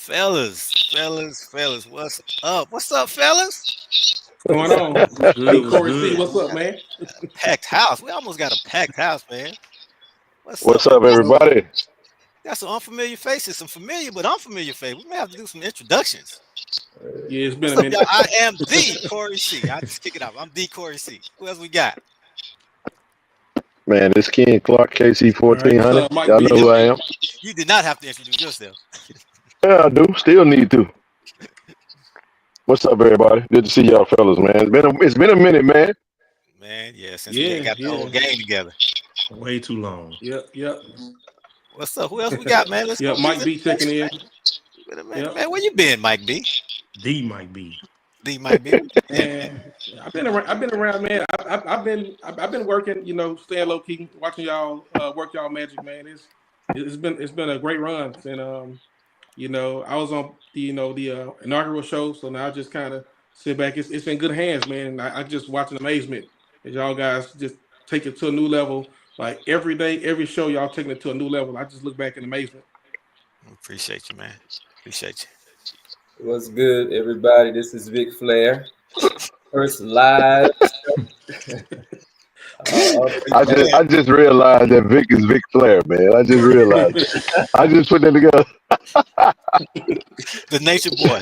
Fellas, what's up? What's up, fellas? What's going on? Good, was Corey C, good. what's up, man? Packed house. We almost got a packed house, man. What's up, What's man? up, everybody? Got some unfamiliar faces, some familiar but unfamiliar faces. We may have to do some introductions. Yeah, it's been What's a up, minute. y'all? I am the Corey C. I just kick it off. I'm the Corey C. Who else we got? Man, this Ken Clark, KC All right, this 1400. Mike Y'all B. know who I am. You did not have to introduce yourself. Yeah, I do. Still need to. What's up, everybody? Good to see y'all, fellas, man. It's been a minute, man. Man, yeah, since we Yeah, ain't got the whole yeah, gang together. Way too long. yep. What's up? Who else we got, man? Let's go. Yep, Mike B checking in. Wait a minute, Yep. man. Where you been, Mike B? D might be. D Mike B. And I've been around, man. I've been working, staying low key, watching y'all work y'all magic, man. It's been a great run. And I was on the inaugural show, so now I just kind of sit back. It's in good hands, man. I just watching amazement as y'all guys just take it to a new level. Like every day, every show, y'all taking it to a new level. I just look back in amazement. Appreciate you, man. Appreciate you. What's good, everybody? This is Vic Flair. First live. I just realized that Vic is Vic Flair, man. I just realized it. I just put that together. The Nature Boy.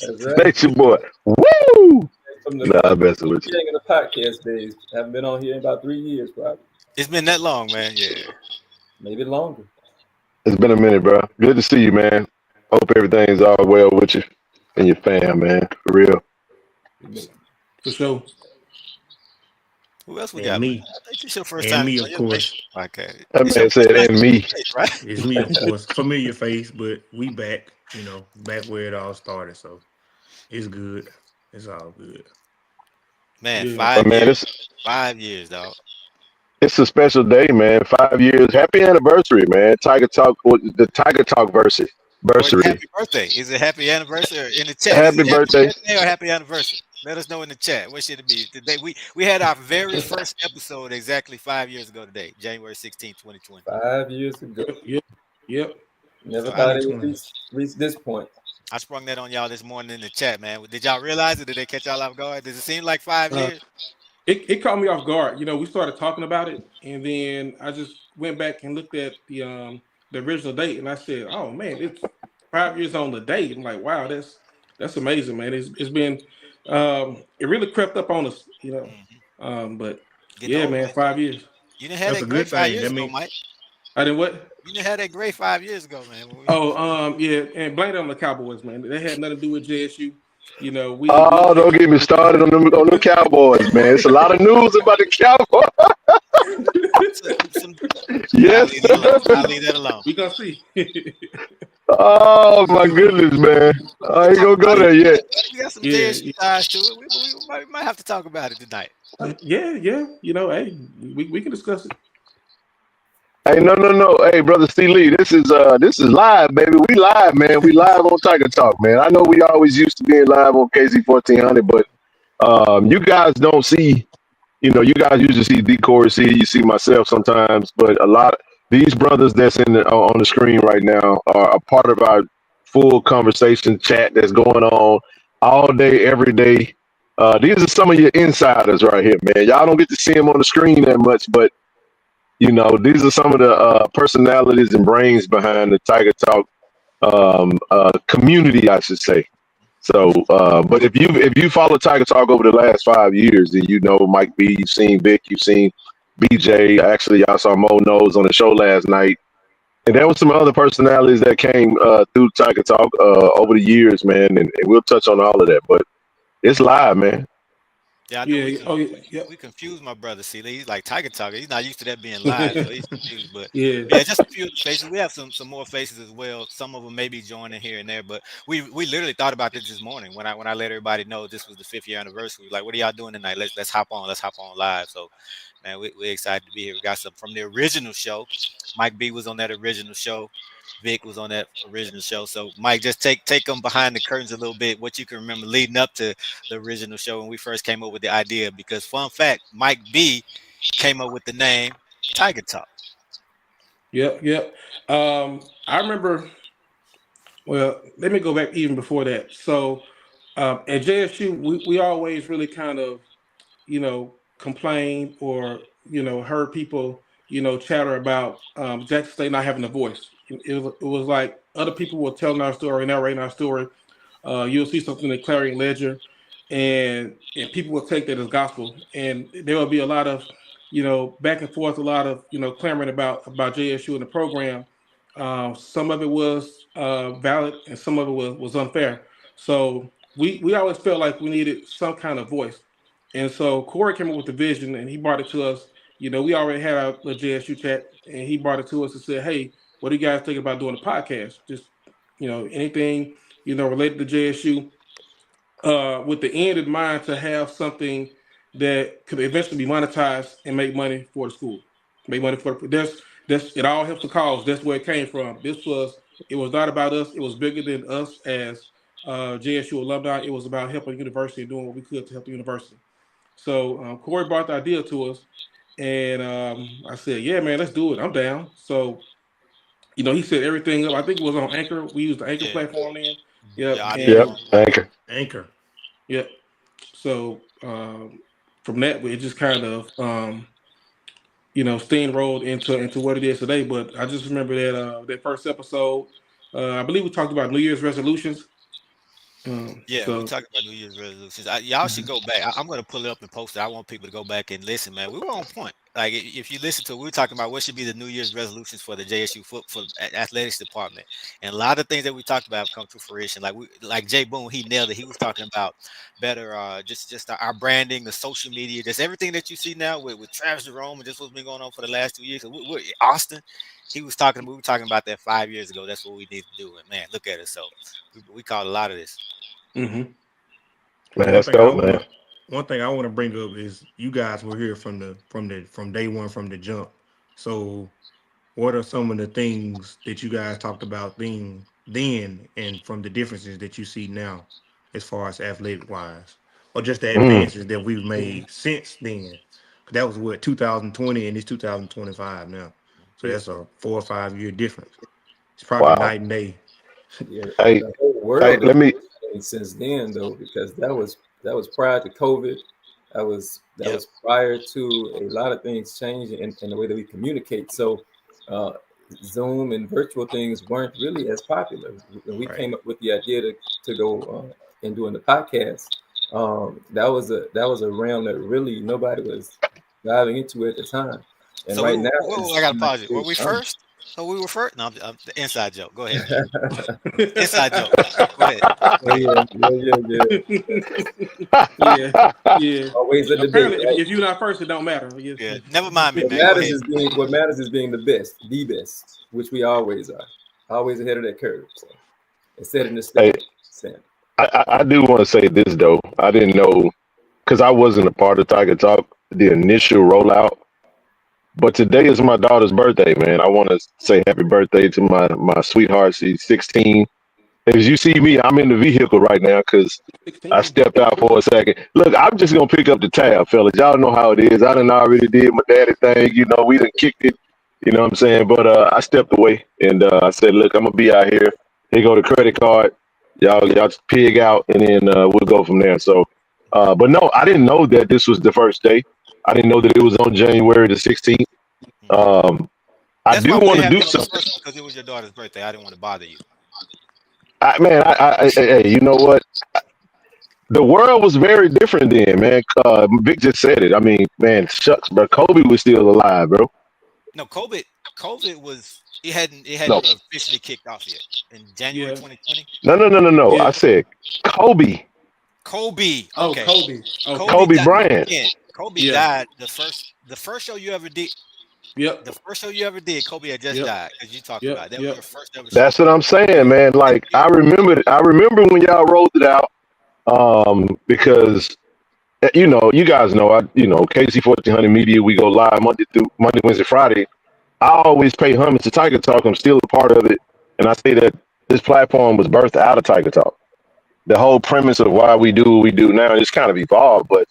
That's right. Nature boy. Woo! From the Nah, I'm messing with you. beginning of the podcast days. Haven't been on here in about 3 years, probably. It's been that long, man. Yeah. Maybe longer. It's been a minute, bro. Good to see you, man. Hope everything's all well with you and your fam, man. For real. For sure. Who else we And got? me. Man? I think this your first And time. me, on of your course. podcast. That It's man your said, first time and me. face, right? It's me, of course. Familiar face, but we back, back where it all started. So it's good. It's all good. Man, Yeah. But man, 5 years, dog. it's a special day, man. 5 years. Happy anniversary, man. Tiger Talk, the Tiger Talk versary. Or happy birthday. Is it happy anniversary or in the chat? Happy Is it birthday. Happy birthday or happy anniversary? Let us know in the chat. What should it be? Today we had our very first episode exactly 5 years ago today, January 16th, 2020. 5 years ago. Yep. Never thought it would reach this point. I sprung that on y'all this morning in the chat, man. Did y'all realize it? Did they catch y'all off guard? Does it seem like 5 years? It caught me off guard. We started talking about it, and then I just went back and looked at the original date, and I said, "Oh man, it's 5 years on the date." I'm like, "Wow, that's amazing, man." It's been it really crept up on us, But Getting yeah, old, man, 5 years. You didn't have That's that a great good 5 thing. years That ago, mean Mike. I didn't what? You didn't have that great 5 years ago, man. Yeah, and blame it on the Cowboys, man. They had nothing to do with JSU. We Don't get me started on them Cowboys, man. It's a lot of news about the Cowboys. Yes. I'll leave that alone. We gonna see. Oh my goodness, man. I ain't gonna go there yet. We got some JSU ties to it. We might have to talk about it tonight. Yeah. Hey, we can discuss it. Hey, no. Hey, brother Steve Lee, this is live, baby. We live, man. We live on Tiger Talk, man. I know we always used to being live on KC 1400, but you guys don't see, you guys usually see D Corey C, you see myself sometimes, but a lot of these brothers that's on the screen right now are a part of our full conversation chat that's going on all day, every day. These are some of your insiders right here, man. Y'all don't get to see them on the screen that much, but these are some of the personalities and brains behind the Tiger Talk community, I should say. So, but if you follow Tiger Talk over the last 5 years, then you know Mike B, you've seen Vic, you've seen BJ. Actually, y'all saw Mo Nose on the show last night, and there was some other personalities that came through Tiger Talk over the years, man. And we'll touch on all of that, but it's live, man. Yeah, I know we confused my brother. See, he's like Tiger Talk. He's not used to that being live, so he's confused. But yeah, just a few of the faces. We have some more faces as well. Some of them may be joining here and there. But we literally thought about this morning when I let everybody know this was the 5th year anniversary. Like, what are y'all doing tonight? Let's hop on. Let's hop on live. So, man, we're excited to be here. We got some from the original show. Mike B was on that original show. Vic was on that original show. So, Mike, just take them behind the curtains a little bit. What you can remember leading up to the original show when we first came up with the idea. Because fun fact, Mike B came up with the name Tiger Talk. Yep. I remember Well, let me go back even before that. So at JSU, we always really kind of, complained or, heard people, chatter about Jackson State not having a voice. It was like other people were telling our story, narrating our story. You'll see something in the Clarion Ledger, and people will take that as gospel, and there will be a lot of, back and forth, a lot of, clamoring about JSU and the program. Some of it was valid, and some of it was unfair. So we always felt like we needed some kind of voice, and so Corey came up with the vision, and he brought it to us. We already had our little JSU chat, and he brought it to us and said, "Hey, what do you guys think about doing a podcast? Just anything related to JSU, with the end in mind to have something that could eventually be monetized and make money for the school, make money for the, that's it all helps the cause. That's where it came from. It was not about us. It was bigger than us as JSU alumni. It was about helping the university and doing what we could to help the university. So Corey brought the idea to us, and I said, "Yeah, man, let's do it. I'm down." So he set everything up. I think it was on Anchor. We used the Anchor platform then. Yep. Anchor. Yep. So from that, it just kind of steamrolled into what it is today. But I just remember that first episode. I believe we talked about New Year's resolutions. We talked about New Year's resolutions. Y'all should go back. I'm going to pull it up and post it. I want people to go back and listen, man. We were on point. Like, if you listen to it, we were talking about what should be the New Year's resolutions for the JSU for athletics department. And a lot of things that we talked about have come to fruition. Like Jay Boone, he nailed it. He was talking about better, just our branding, the social media, just everything that you see now with Travis Jerome and just what's been going on for the last 2 years. We're Austin. We were talking about that 5 years ago. That's what we need to do. And man, look at it. So we caught a lot of this. Mm-hmm. Man, that's dope, man. One thing I want to bring up is you guys were here from day one, from the jump. So what are some of the things that you guys talked about then and from the differences that you see now as far as athletic wise, or just the advances that we've made since then? That was 2020 and it's 2025 now. So that's a 4 or 5 year difference. It's probably night and day. Yeah, the whole world let me since then though, because that was prior to COVID. That was prior to a lot of things changing in the way that we communicate. So Zoom and virtual things weren't really as popular. When we came up with the idea to go and doing the podcast, that was a realm that really nobody was diving into at the time. And so right now, I got to pause it. Were we first? So we were first. No, the inside joke. Go ahead. Inside joke. Go ahead. Yeah. Always a debate. Right? If you're not first, it don't matter. Yeah. Never mind me. What matters is being the best, which we always are. Always ahead of that curve. So instead of the stage. I do want to say this though. I didn't know because I wasn't a part of Tiger Talk, the initial rollout. But today is my daughter's birthday, man. I want to say happy birthday to my sweetheart. She's 16. As you see me, I'm in the vehicle right now because I stepped out for a second. Look, I'm just going to pick up the tab, fellas. Y'all know how it is. I done already did my daddy thing. We done kicked it. You know what I'm saying? But I stepped away and I said, look, I'm going to be out here. Here go the credit card. Y'all just pig out and then we'll go from there. So, but no, I didn't know that this was the first day. I didn't know that it was on January the 16th. I do want to do something because it was your daughter's birthday. I didn't want to bother you. Hey, you know what? The world was very different then, man. Vic just said it. I mean, man, shucks, bro. Kobe was still alive, bro. No, COVID was. It hadn't officially kicked off yet in January 2020. No. Yeah. I said Kobe. Kobe. Oh, okay. Kobe Bryant. Kobe died the first show you ever did. Yep. The first show you ever did, Kobe had just died, as you talked about. That was your first ever show. That's what I'm saying, man. Like I remember when y'all rolled it out, because you guys know KC 1400 Media, we go live Monday, Wednesday, Friday. I always pay homage to Tiger Talk. I'm still a part of it, and I say that this platform was birthed out of Tiger Talk. The whole premise of why we do what we do now is kind of evolved, but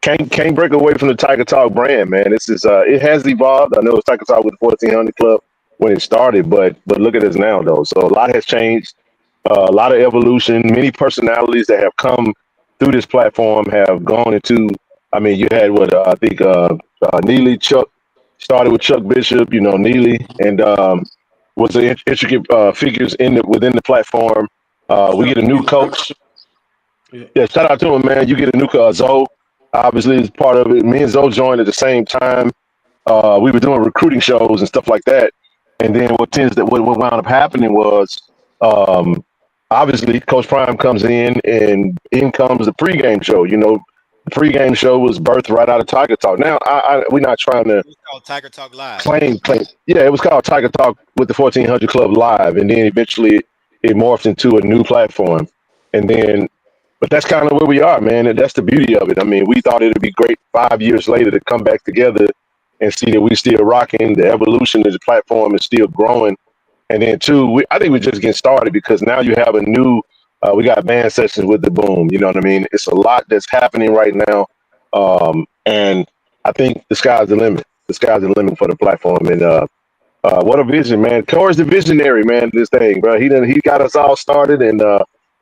can't break away from the Tiger Talk brand, man. This is it has evolved. I know it's Tiger Talk with the 1400 Club, when it started, but look at us now though. So a lot has changed, a lot of evolution. Many personalities that have come through this platform have gone into. I mean, you had what I think Neely Chuck started with Chuck Bishop, Neely, and was the intricate figures within the platform. We get a new coach. Yeah, shout out to him, man. You get a new Zoe, obviously is part of it. Me and Zoe joined at the same time. We were doing recruiting shows and stuff like that. And then what wound up happening was, obviously, Coach Prime comes in comes the pregame show. The pregame show was birthed right out of Tiger Talk. Now, we're not trying to. It was called Tiger Talk Live. Claim. Yeah, it was called Tiger Talk with the 1400 Club Live, and then eventually it morphed into a new platform. And then, but that's kind of where we are, man. And that's the beauty of it. I mean, we thought it'd be great 5 years later to come back together and see that we still rocking. The evolution of the platform is still growing. And then two, I think we're just getting started because now you have a new, we got band sessions with the Boom. You know what I mean? It's a lot that's happening right now. And I think the sky's the limit. The sky's the limit for the platform. And what a vision, man. Corey's the visionary, man, this thing, bro. He got us all started, and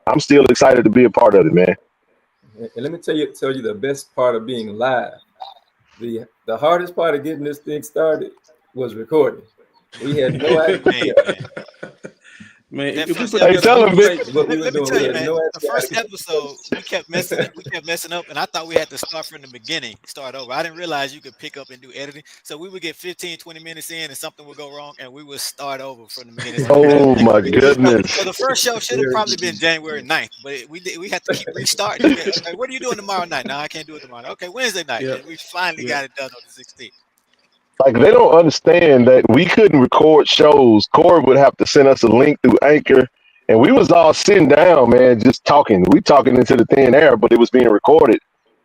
I'm still excited to be a part of it, man. And let me tell you the best part of being live. The hardest part of getting this thing started was recording. We had no idea. Man, let me tell you, man. The first episode, we kept messing up, and I thought we had to start from the beginning, start over. I didn't realize you could pick up and do editing. So we would get 15, 20 minutes in, and something would go wrong, and we would start over from the beginning. Oh my goodness! So the first show should have probably been January 9th, but we had to keep restarting. Okay, what are you doing tomorrow night? No, I can't do it tomorrow. Okay, Wednesday night. And we finally got it done on the 16th. Like, they don't understand that we couldn't record shows. Corey would have to send us a link through Anchor, and we was all sitting down, man, just talking. We talking into the thin air, but it was being recorded.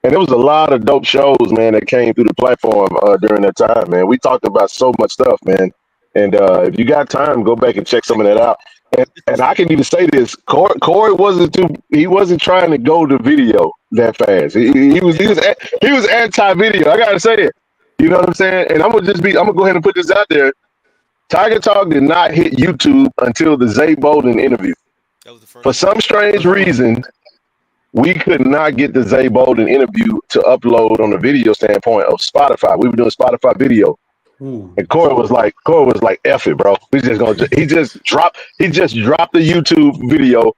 And there was a lot of dope shows, man, that came through the platform during that time, man. We talked about so much stuff, man. And if you got time, go back and check some of that out. And I can even say this: Corey wasn't trying to go to video that fast. He was anti-video. I gotta say it. You know what I'm saying? And I'm gonna go ahead and put this out there. Tiger Talk did not hit YouTube until the Zay Bolden interview. That was the first. For some strange reason, we could not get the Zay Bolden interview to upload on the video standpoint of Spotify. We were doing Spotify video. Ooh. And Corey was like, F it, bro. He just dropped the YouTube video,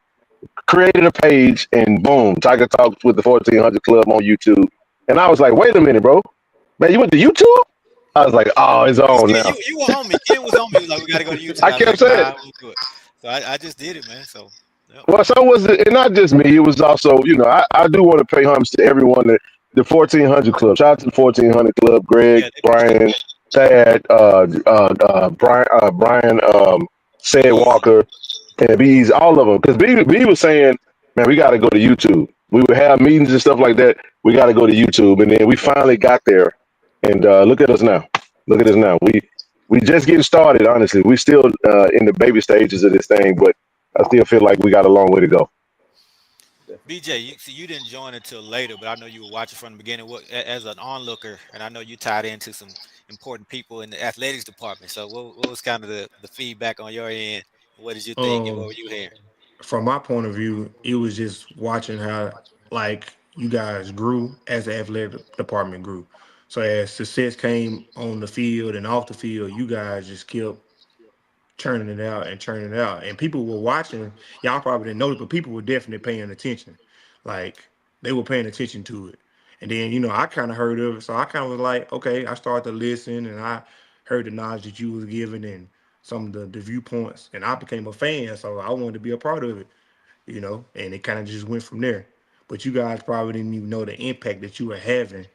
created a page, and boom, Tiger Talk with the 1400 Club on YouTube. And I was like, wait a minute, bro. Man, you went to YouTube? I was like, oh, it's on now. You were on me. Ken was on me. He was like, we got to go to YouTube. I kept saying. So I just did it, man. So. Yep. Well, so was it, and not just me. It was also, I do want to pay homage to everyone, the 1400 Club. Shout out to the 1400 Club, Greg, Brian, Chad, Brian, Said Walker, and B's, all of them. Because B was saying, man, we got to go to YouTube. We would have meetings and stuff like that. We got to go to YouTube. And then we finally got there. And look at us now. Look at us now. We just getting started, honestly. We still in the baby stages of this thing, but I still feel like we got a long way to go. BJ, you didn't join until later, but I know you were watching from the beginning. As an onlooker, and I know you tied into some important people in the athletics department. So what was kind of the feedback on your end? What did you think, and what were you hearing? From my point of view, it was just watching how, like, you guys grew as the athletic department grew. So as success came on the field and off the field, you guys just kept churning it out. And people were watching. Y'all probably didn't notice, but people were definitely paying attention. Like, they were paying attention to it. And then, I kind of heard of it. So I kind of was like, okay, I started to listen, and I heard the knowledge that you was giving and some of the viewpoints. And I became a fan, so I wanted to be a part of it, and it kind of just went from there. But you guys probably didn't even know the impact that you were having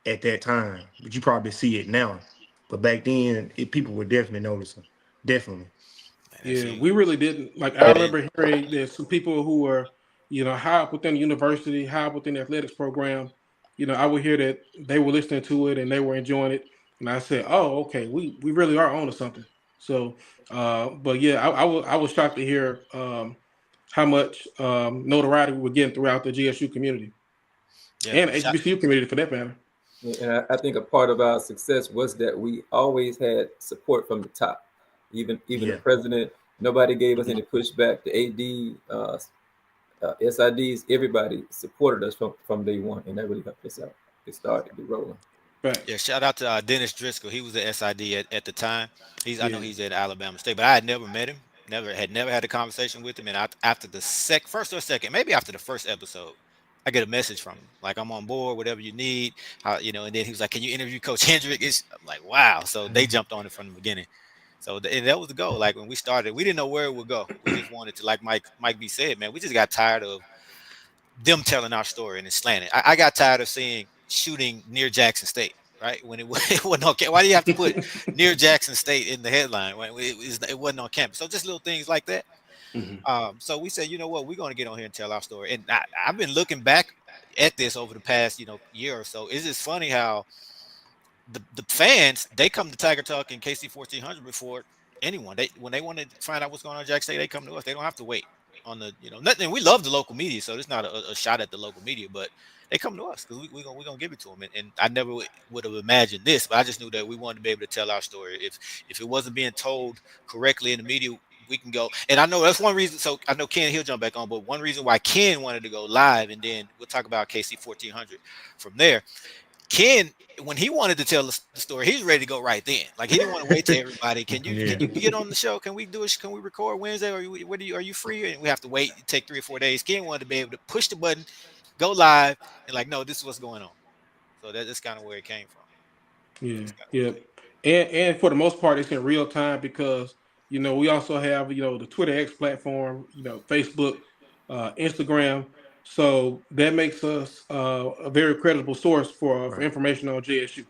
at that time. But you probably see it now. But back then, people were definitely noticing. Definitely. Yeah, we really didn't. Like, I remember hearing there's some people who were, high up within the university, high up within the athletics program. I would hear that they were listening to it and they were enjoying it. And I said, oh, okay, we really are on to something. So, but yeah, I was shocked to hear how much notoriety we were getting throughout the GSU community and HBCU community for that matter. And I think a part of our success was that we always had support from the top. Even the president, nobody gave us any pushback. The AD, SIDs, everybody supported us from day one, and that really helped us out. It started to get rolling. Right. Yeah, shout out to Dennis Driscoll. He was the SID at the time. I know he's at Alabama State, but I had never met him. Never had a conversation with him. And after the first or second, maybe after the first episode, I get a message from him, like, I'm on board, whatever you need. And then he was like, can you interview Coach Hendrick? I'm like, wow. So they jumped on it from the beginning. So and that was the goal. Like when we started, we didn't know where it would go. We just wanted to, like Mike B said, man, we just got tired of them telling our story and it's slanted. I got tired of seeing shooting near Jackson State, right? When it wasn't okay. Why do you have to put near Jackson State in the headline when it wasn't on campus? So just little things like that. So we said, you know what, we're going to get on here and tell our story. And I've been looking back at this over the past, year or so. It's just funny how the fans, they come to Tiger Talk and KC 1400 before anyone. When they want to find out what's going on at Jackson State, they come to us. They don't have to wait on the, nothing. We love the local media, so it's not a shot at the local media, but they come to us because we're gonna give it to them. And I never would have imagined this, but I just knew that we wanted to be able to tell our story. If it wasn't being told correctly in the media, we can go. And I know that's one reason. So I know Ken, he'll jump back on, but one reason why Ken wanted to go live, and then we'll talk about KC 1400 from there. Ken, when he wanted to tell the story, he's ready to go right then. Like he didn't want to wait to everybody. Can you get on the show? Can we do it? Can we record Wednesday? Or are you free? And we have to wait, take 3 or 4 days. Ken wanted to be able to push the button, go live, and like, no, this is what's going on. So that's kind of where it came from. Yeah. And for the most part, it's in real time because we also have the Twitter X platform, Facebook, Instagram. So that makes us a very credible source for information on JSU.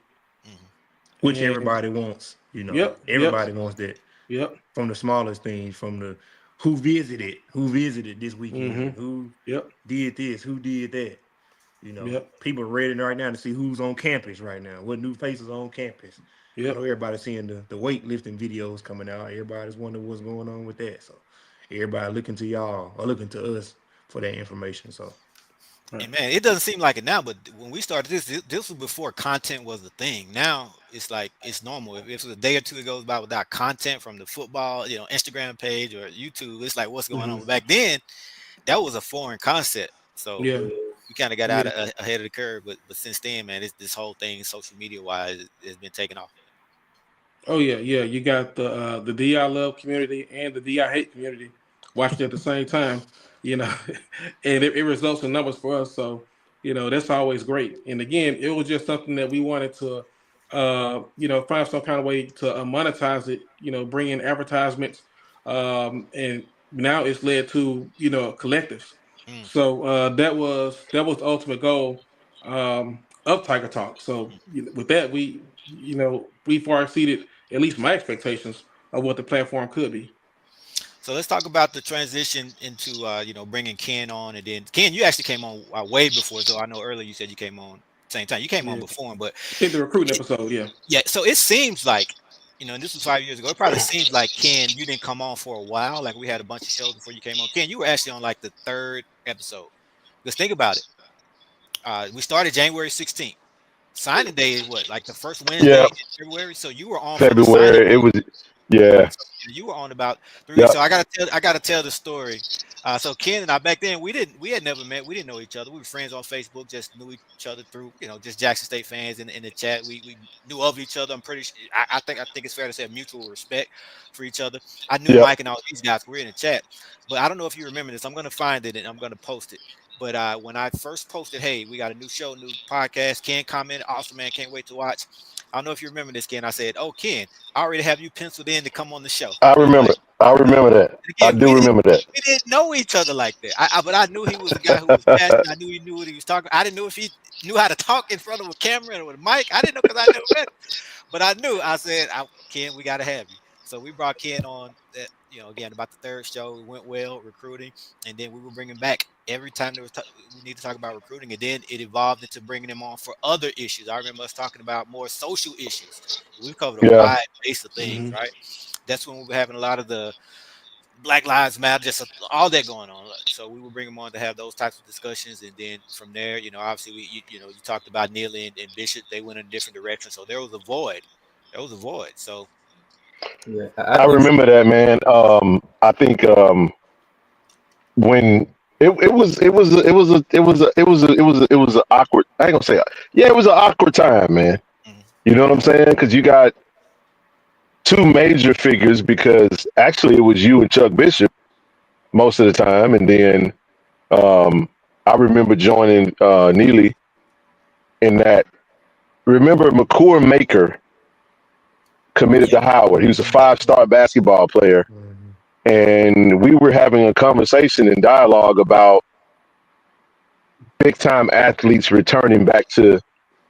Which everybody wants, everybody wants that. Yep. From the smallest things, from the who visited this weekend, who did this, who did that. People are ready right now to see who's on campus right now, what new faces on campus. I know everybody's seeing the weightlifting videos coming out. Everybody's wondering what's going on with that. So everybody looking to y'all or looking to us for that information. So. And man, it doesn't seem like it now, but when we started this was before content was a thing. Now it's like it's normal. If it's a day or two that goes by without content from the football, Instagram page or YouTube, it's like what's going on. But back then, that was a foreign concept. So we kind of got out ahead of the curve. But since then, man, this whole thing, social media wise, has been taking off. Oh yeah. You got the DI love community and the DI hate community watching at the same time. And it results in numbers for us. So, that's always great. And again, it was just something that we wanted to, find some kind of way to monetize it, bring in advertisements. And now it's led to, collectives. So that was the ultimate goal of Tiger Talk. So with that, we far exceeded at least my expectations of what the platform could be. So let's talk about the transition into, bringing Ken on. And then, Ken, you actually came on way before. So I know earlier you said you came on same time. You came on before him, but I think the recruiting episode, Yeah, so it seems like, and this was 5 years ago. It probably seems like, Ken, you didn't come on for a while. Like we had a bunch of shows before you came on. Ken, you were actually on like the 3rd episode. Because think about it. We started January 16th. Signing day is what, like the first Wednesday in February? So you were on February. It was, So you were on about 3 weeks. So I gotta tell the story. So Ken and I back then we had never met. We didn't know each other. We were friends on Facebook. Just knew each other through just Jackson State fans in the chat. We knew of each other. I'm pretty sure. I think it's fair to say mutual respect for each other. I knew Mike and all these guys were in the chat, but I don't know if you remember this. I'm gonna find it and I'm gonna post it. But when I first posted, hey, we got a new show, new podcast. Ken commented, awesome, man, can't wait to watch. I don't know if you remember this, Ken. I said, oh, Ken, I already have you penciled in to come on the show. I remember that. Again, I do remember that. We didn't know each other like that. But I knew he was a guy who was passionate. I knew he knew what he was talking about. I didn't know if he knew how to talk in front of a camera and with a mic. I didn't know because I never met him. But I knew. I said, Ken, we got to have you. So we brought Ken on that, again, about the 3rd show. It went well, recruiting. And then we were bringing back every time we need to talk about recruiting. And then it evolved into bringing him on for other issues. I remember us talking about more social issues. We've covered a wide base of things, right? That's when we were having a lot of the Black Lives Matter, just all that going on. So we would bring them on to have those types of discussions. And then from there, obviously you talked about Neely and Bishop. They went in a different direction. So there was a void. So Yeah, I remember that, man. I think when it was an awkward. I ain't gonna say yeah, it was an awkward time, man. You know what I'm saying? Because you got two major figures. Because actually, it was you and Chuck Bishop most of the time, and then I remember joining Neely in that. Remember McCour Maker committed to Howard. He was a 5-star basketball player. And we were having a conversation and dialogue about big-time athletes returning back to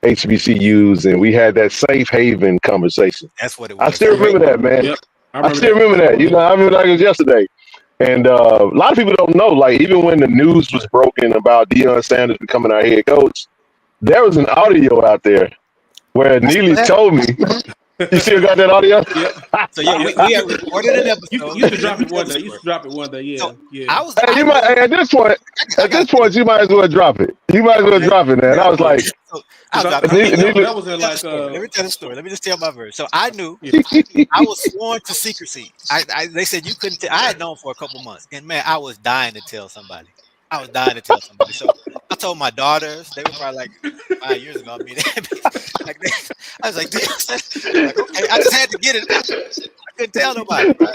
HBCUs, and we had that safe haven conversation. That's what it was. I still remember that, man. Yep. I still remember that. You know, I remember like it was yesterday. And a lot of people don't know, like, even when the news was broken about Deion Sanders becoming our head coach, there was an audio out there where Neely told me. You still got that audio? Yeah. So yeah, we had recorded an episode. You used to drop it one day. You used to drop it one day. Yeah. So, yeah. At this point, you might as well drop it. You might as well drop it, man. I was like, that was in like. Let me tell the story. Let me just tell my version. So I knew I was sworn to secrecy. They said you couldn't. I had known for a couple months, and man, I was dying to tell somebody. So I told my daughters. They were probably like 5 years ago. I mean, I was like, okay, I just had to get it. I couldn't tell nobody. Right?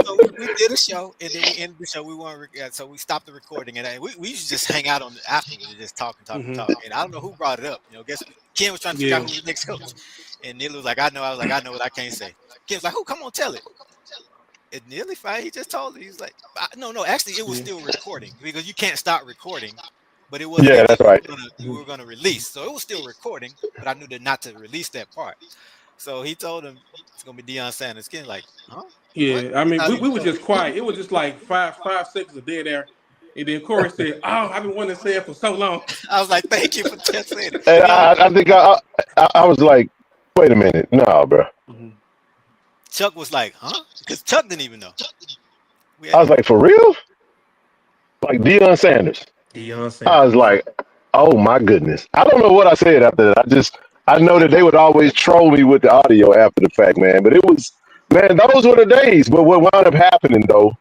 So we did a show, and then we ended the show. We weren't. So we stopped the recording, and we used to just hang out on afterwards and just talk. And I don't know who brought it up. You know, guess Ken was trying to figure out who the next coach, and Neil was like, I know. I was like, I know what I can't say. Ken was like, who? Come on, tell it. It nearly fine. He just told me. He's like, no. Actually, it was still recording because you can't stop recording. But it wasn't. Yeah, that's right. You were going to release, so it was still recording. But I knew not to release that part. So he told him it's going to be Deion Sanders. Ken like, huh? Yeah, What? I mean, we were just quiet. It was just like five seconds of dead air, and then Corey said, "Oh, I've been wanting to say it for so long." I was like, "Thank you for saying it." And I think I was like, "Wait a minute, no, bro." Chuck was like, "Huh?" Because Chuck didn't even know. I was like, "For real?" Like Deion Sanders. I was like, "Oh my goodness!" I don't know what I said after that. I know that they would always troll me with the audio after the fact, man. But it was, man, those were the days. But what wound up happening though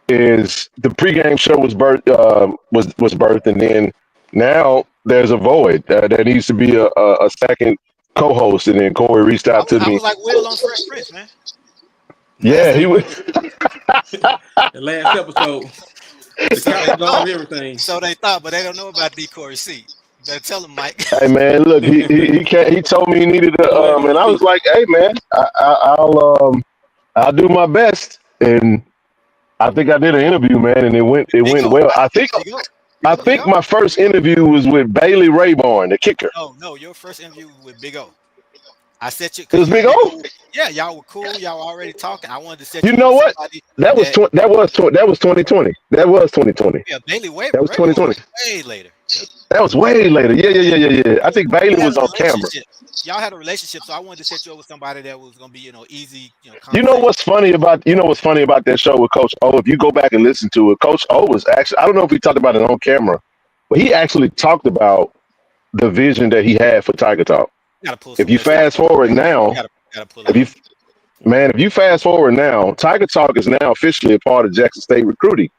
is the pregame show was birthed, and then now there's a void. There needs to be a second co-host, and then Corey reached out to me. I was like Will on Fresh Prince, man. Yeah, he was. The last episode. Everything. So they thought, but they don't know about D. Corey C. Better tell him, Mike. Hey man, look, he told me he needed and I was like, hey man, I'll do my best, and I think I did an interview, man, and it went well. I think my first interview was with Bailey Rayborn, the kicker. No, your first interview was with Big O. I set you. It was Big O. Yeah, y'all were cool. Y'all were already talking. I wanted to set you. You know what? That was 2020. That was 2020. Yeah, Bailey Way. That was 2020. Way later. That was way later. Yeah. I think Bailey was on camera. Y'all had a relationship, so I wanted to set you up with somebody that was gonna be, easy. You know what's funny about that show with Coach O? If you go back and listen to it, Coach O was actually, I don't know if he talked about it on camera, but he actually talked about the vision that he had for Tiger Talk. If you fast forward now, if you fast forward now, Tiger Talk is now officially a part of Jackson State recruiting.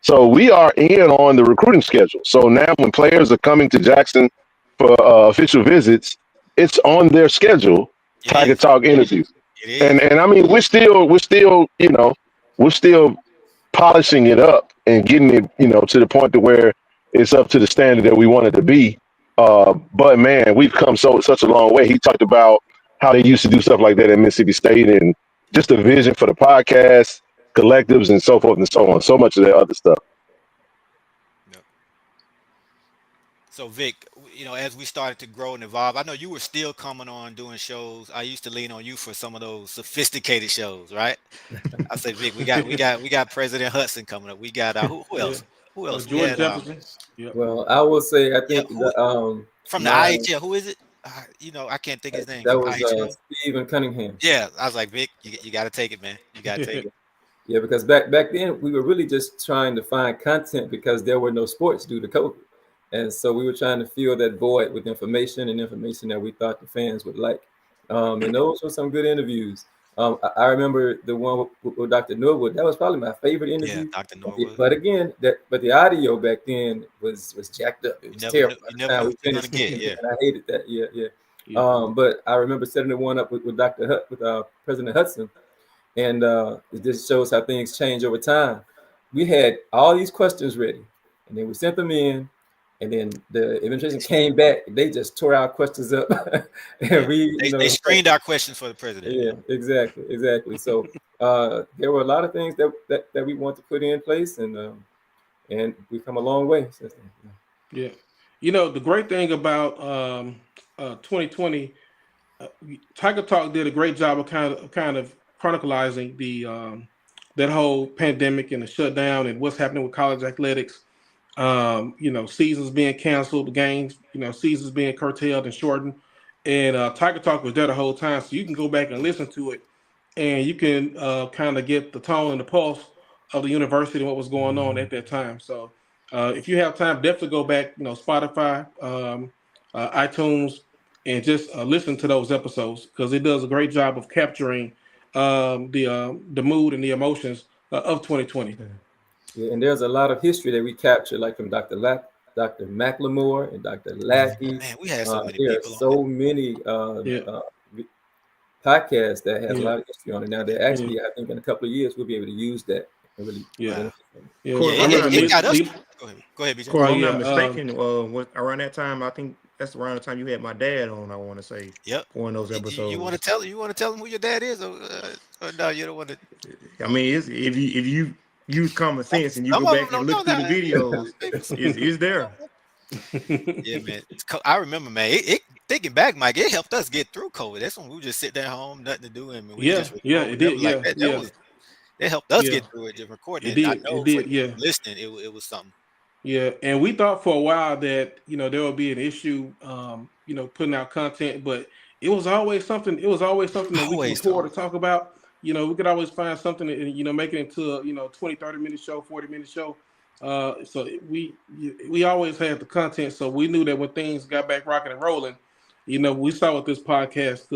So we are in on the recruiting schedule. So now when players are coming to Jackson for official visits, it's on their schedule. Tiger Talk interview. And I mean, we're still polishing it up and getting it, to the point to where it's up to the standard that we want it to be. But man, we've come such a long way. He talked about how they used to do stuff like that at Mississippi State, and just a vision for the podcast, collectives, and so forth and so on. So much of that other stuff. Yep. So Vic, as we started to grow and evolve, I know you were still coming on doing shows. I used to lean on you for some of those sophisticated shows, right? I said, Vic, we got President Hudson coming up. We got who else? Who else? George Jefferson. Yep. Well, I will say, I think from the IHL, who is it? I can't think his name. That was Stephen Cunningham. Yeah, I was like, Vic, you got to take it, man. You got to take it. Yeah, because back then we were really just trying to find content because there were no sports due to COVID, and so we were trying to fill that void with information that we thought the fans would like. And those were some good interviews. I remember the one with Dr. Norwood. That was probably my favorite interview. Yeah, Dr. Norwood. But again, but the audio back then was jacked up. It was terrible. You never knew what you're gonna get. Yeah, and I hated that. Yeah. But I remember setting the one up with President Hudson, and it just shows how things change over time. We had all these questions ready, and then we sent them in. And then the administration came back. They just tore our questions up, and they screened our questions for the president. Yeah, exactly. So there were a lot of things that we want to put in place, and we've come a long way since then. Yeah, the great thing about 2020, Tiger Talk did a great job of kind of chronicalizing the that whole pandemic and the shutdown and what's happening with college athletics. Seasons being canceled, the games, seasons being curtailed and shortened. And Tiger Talk was there the whole time. So you can go back and listen to it, and you can kind of get the tone and the pulse of the university and what was going on at that time. So if you have time, definitely go back, Spotify, iTunes, and just listen to those episodes, because it does a great job of capturing the mood and the emotions of 2020. Yeah, and there's a lot of history that we captured, like from Dr. McLemore and Dr. Lackey. Man, we had so many there people. Are so many podcasts that has a lot of history on it. Now, they're actually, I think, in a couple of years, we'll be able to use that and really. It got us. Go ahead, BJ. I'm not mistaken. Around that time, I think that's around the time you had my dad on. I want to say. Yep. One of those episodes. You want to tell him who your dad is, or no? You don't want to. I mean, if you use common sense and you go back and look through the videos, it's there. Yeah, man. I remember, man. It thinking back, Mike, it helped us get through COVID. That's when we just sit there at home, nothing to do, and we it did. It helped us get through it. Just recording. It did. Listening, it was something. Yeah, and we thought for a while that there would be an issue, putting out content, but it was always something. It was always something that we could afford to talk about. We could always find something and make it into a 20, 30-minute show, 40-minute show. So we always had the content. So we knew that when things got back rocking and rolling, we saw what this podcast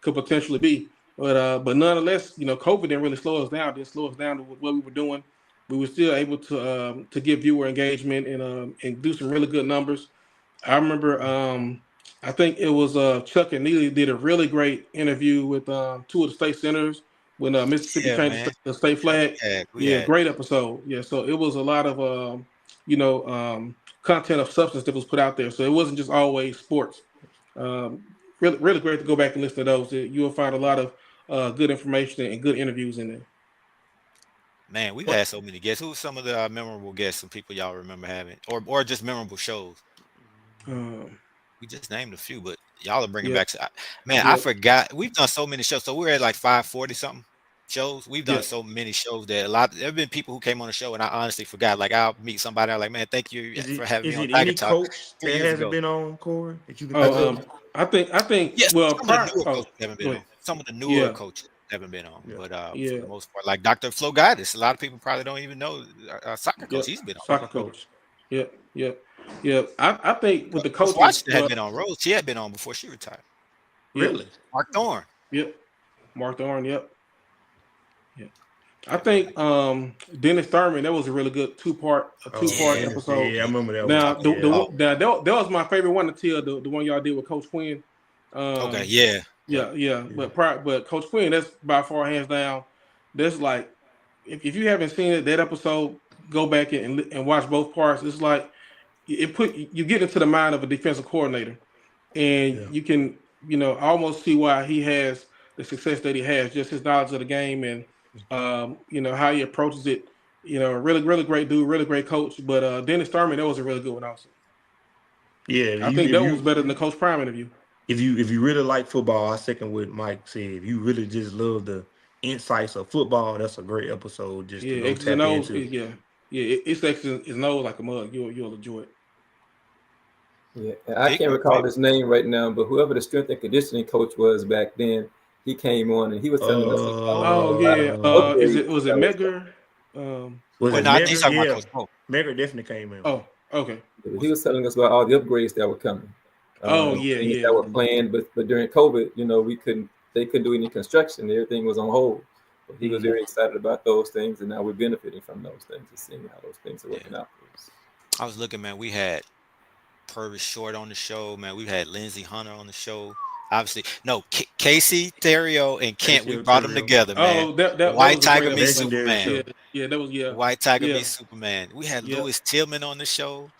could potentially be. But nonetheless, COVID didn't really slow us down. It didn't slow us down to what we were doing. We were still able to get viewer engagement and do some really good numbers. I remember I think it was Chuck and Neely did a really great interview with 2 of the state senators when Mississippi changed the state flag. Great episode. Yeah, so it was a lot of content of substance that was put out there. So it wasn't just always sports. Really, really great to go back and listen to those. You will find a lot of good information and good interviews in there. Man, we've had so many guests. Who's some of the memorable guests, some people y'all remember having, or just memorable shows? We just named a few, but y'all are bringing back. Man, I forgot. We've done so many shows. So we're at like 540 something shows. We've done so many shows that there have been people who came on the show, and I honestly forgot. Like I'll meet somebody, I'm like, man, thank you for having me on Tiger Talk. Coach that hasn't been on, Corey? I think. Yes, well, some of the newer coaches haven't been on, but for the most part, like Dr. Flo Guidis, a lot of people probably don't even know soccer coach. He's been on soccer coach. Yeah. I think with the coaches, Washington had been on. Rose, she had been on before she retired. Really? Mark Thorne. Yep. Mark Thorne. Yep. I think Dennis Thurman. That was a really good two-part episode. Yeah, I remember that. Now, that was my favorite one until the one y'all did with Coach Quinn. Okay. Yeah. But Coach Quinn, that's by far hands down. That's like, if you haven't seen it, that episode, go back and watch both parts. It's like you get into the mind of a defensive coordinator, and you can almost see why he has the success that he has, just his knowledge of the game and how he approaches it. Really, really great dude, really great coach. But Dennis Thurman, that was a really good one also. Yeah, I think that was better than the Coach Prime interview. If you really like football, I second what Mike said. If you really just love the insights of football, that's a great episode. Just to go tap into. It's X's nose like a mug. You'll enjoy it. Yeah, I can't recall his name right now, but whoever the strength and conditioning coach was back then, he came on and he was telling us. Was it Megger? Megger definitely came in. Oh, okay. He was telling us about all the upgrades that were coming. That were planned, but during COVID, we couldn't they couldn't do any construction. Everything was on hold. But he was very excited about those things, and now we're benefiting from those things and seeing how those things are working out for us. I was looking, man. We had Purvis Short on the show, man. We had Lindsey Hunter on the show. Obviously, no, Casey, Theriot, and Kent. We brought them together, man. Oh, that White was Tiger a meets great Superman. Yeah, that was White Tiger meets Superman. We had Lewis Tillman on the show.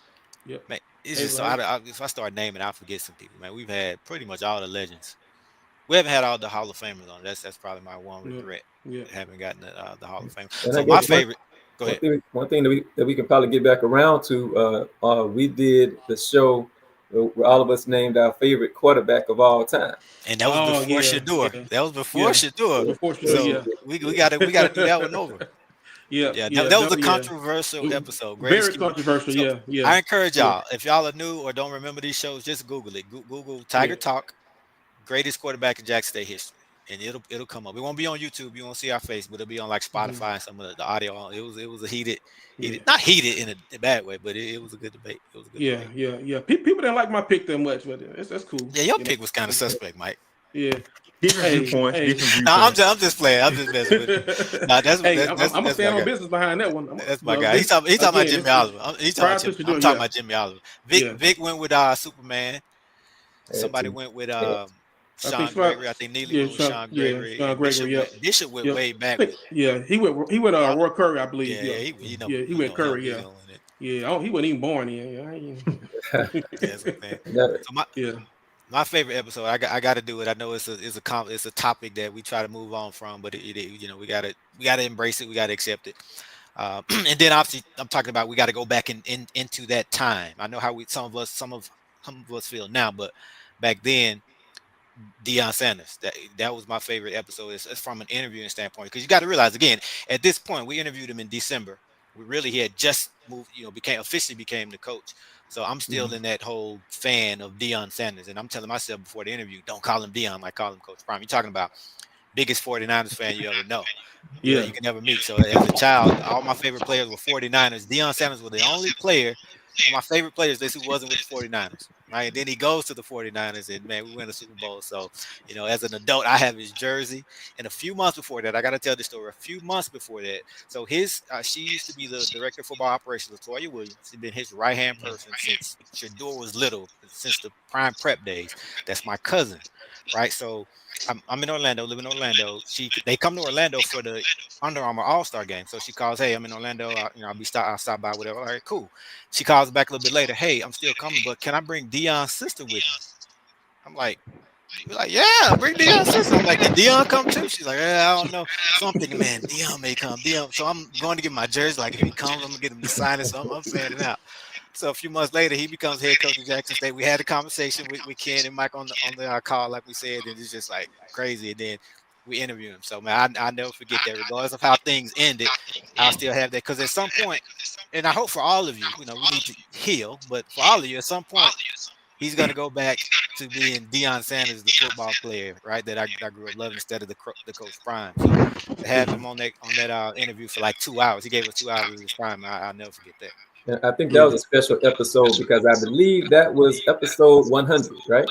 Yep. Man, it's just so if I start naming, I forget some people, man. We've had pretty much all the legends. We haven't had all the Hall of Famers on. That's probably my one regret. Haven't gotten the Hall of Fame. And so my favorite. Go ahead. One thing that we can probably get back around to. We did the show where all of us named our favorite quarterback of all time. And that was before Shador. Yeah. That was before Shador. Before Shador, so we gotta do that one over. That was a controversial episode. Very controversial. So I encourage y'all, if y'all are new or don't remember these shows, just Google it. Google Tiger Talk, greatest quarterback in Jackson State history, and it'll come up. It won't be on YouTube. You won't see our face, but it'll be on like Spotify and some of the audio. It was a heated, not heated in a bad way, but it was a good debate. It was a good debate. Yeah. People didn't like my pick that much, but that's cool. Yeah, your pick was kind of suspect, Mike. Yeah. Different viewpoints. No, I'm just playing. I'm just messing with it. No, I'm gonna stand on business behind that one. That's my guy. He's talking about Jimmy Oliver. I'm talking about Jimmy Oliver. Vic went with Superman. Somebody went with Sean Gregory. I think Neely went with Sean Gregory. Sean Gregory. Bishop went way back. He went Roy Curry, I believe. He went Curry. He wasn't even born yet. My favorite episode, I got to do it. I know it's a topic that we try to move on from, but we gotta embrace it. We gotta accept it. And then obviously I'm talking about we got to go back into that time. I know how some of us feel now, but back then, Deion Sanders, that was my favorite episode. It's from an interviewing standpoint, because you got to realize, again, at this point we interviewed him in December. He had just moved, officially became the coach. So I'm still in that whole fan of Deion Sanders. And I'm telling myself before the interview, don't call him Deion, like call him Coach Prime. You're talking about biggest 49ers fan you ever know. You can never meet. So as a child, all my favorite players were 49ers. Deion Sanders was the only player, one of my favorite players, who wasn't with the 49ers. Right? And then he goes to the 49ers, and man, we win a Super Bowl. So, as an adult, I have his jersey. And a few months before that, I got to tell this story. A few months before that, so she used to be the director of football operations, Latoya Williams. She's been his right-hand person since Shador was little, since the prime prep days. That's my cousin, right? So I'm in Orlando, live in Orlando. They come to Orlando for the Under Armour All-Star game. So she calls, hey, I'm in Orlando. I'll stop by, whatever. All right, cool. She calls back a little bit later. Hey, I'm still coming, but can I bring Deion's sister with me? I'm like, yeah, bring Deion's sister. I'm like, did Deion come too? She's like, I don't know. So I'm thinking, man, Deion may come. So I'm going to get my jersey. Like, if he comes, I'm going to get him to sign it. So I'm fanning out. So a few months later, he becomes head coach of Jackson State. We had a conversation with Ken and Mike on the call, like we said, and it's just like crazy. And then we interview him. So man, I never forget that. Regardless of how things ended, I'll still have that, because at some point, and I hope for all of you, we need to heal, but for all of you, at some point, he's gonna go back to being Deion Sanders, the football player, right? That I grew up loving, instead of the Coach Prime. So to have him on that interview for like 2 hours, he gave us 2 hours of his time. I'll never forget that. And I think that was a special episode, because I believe that was episode 100, right?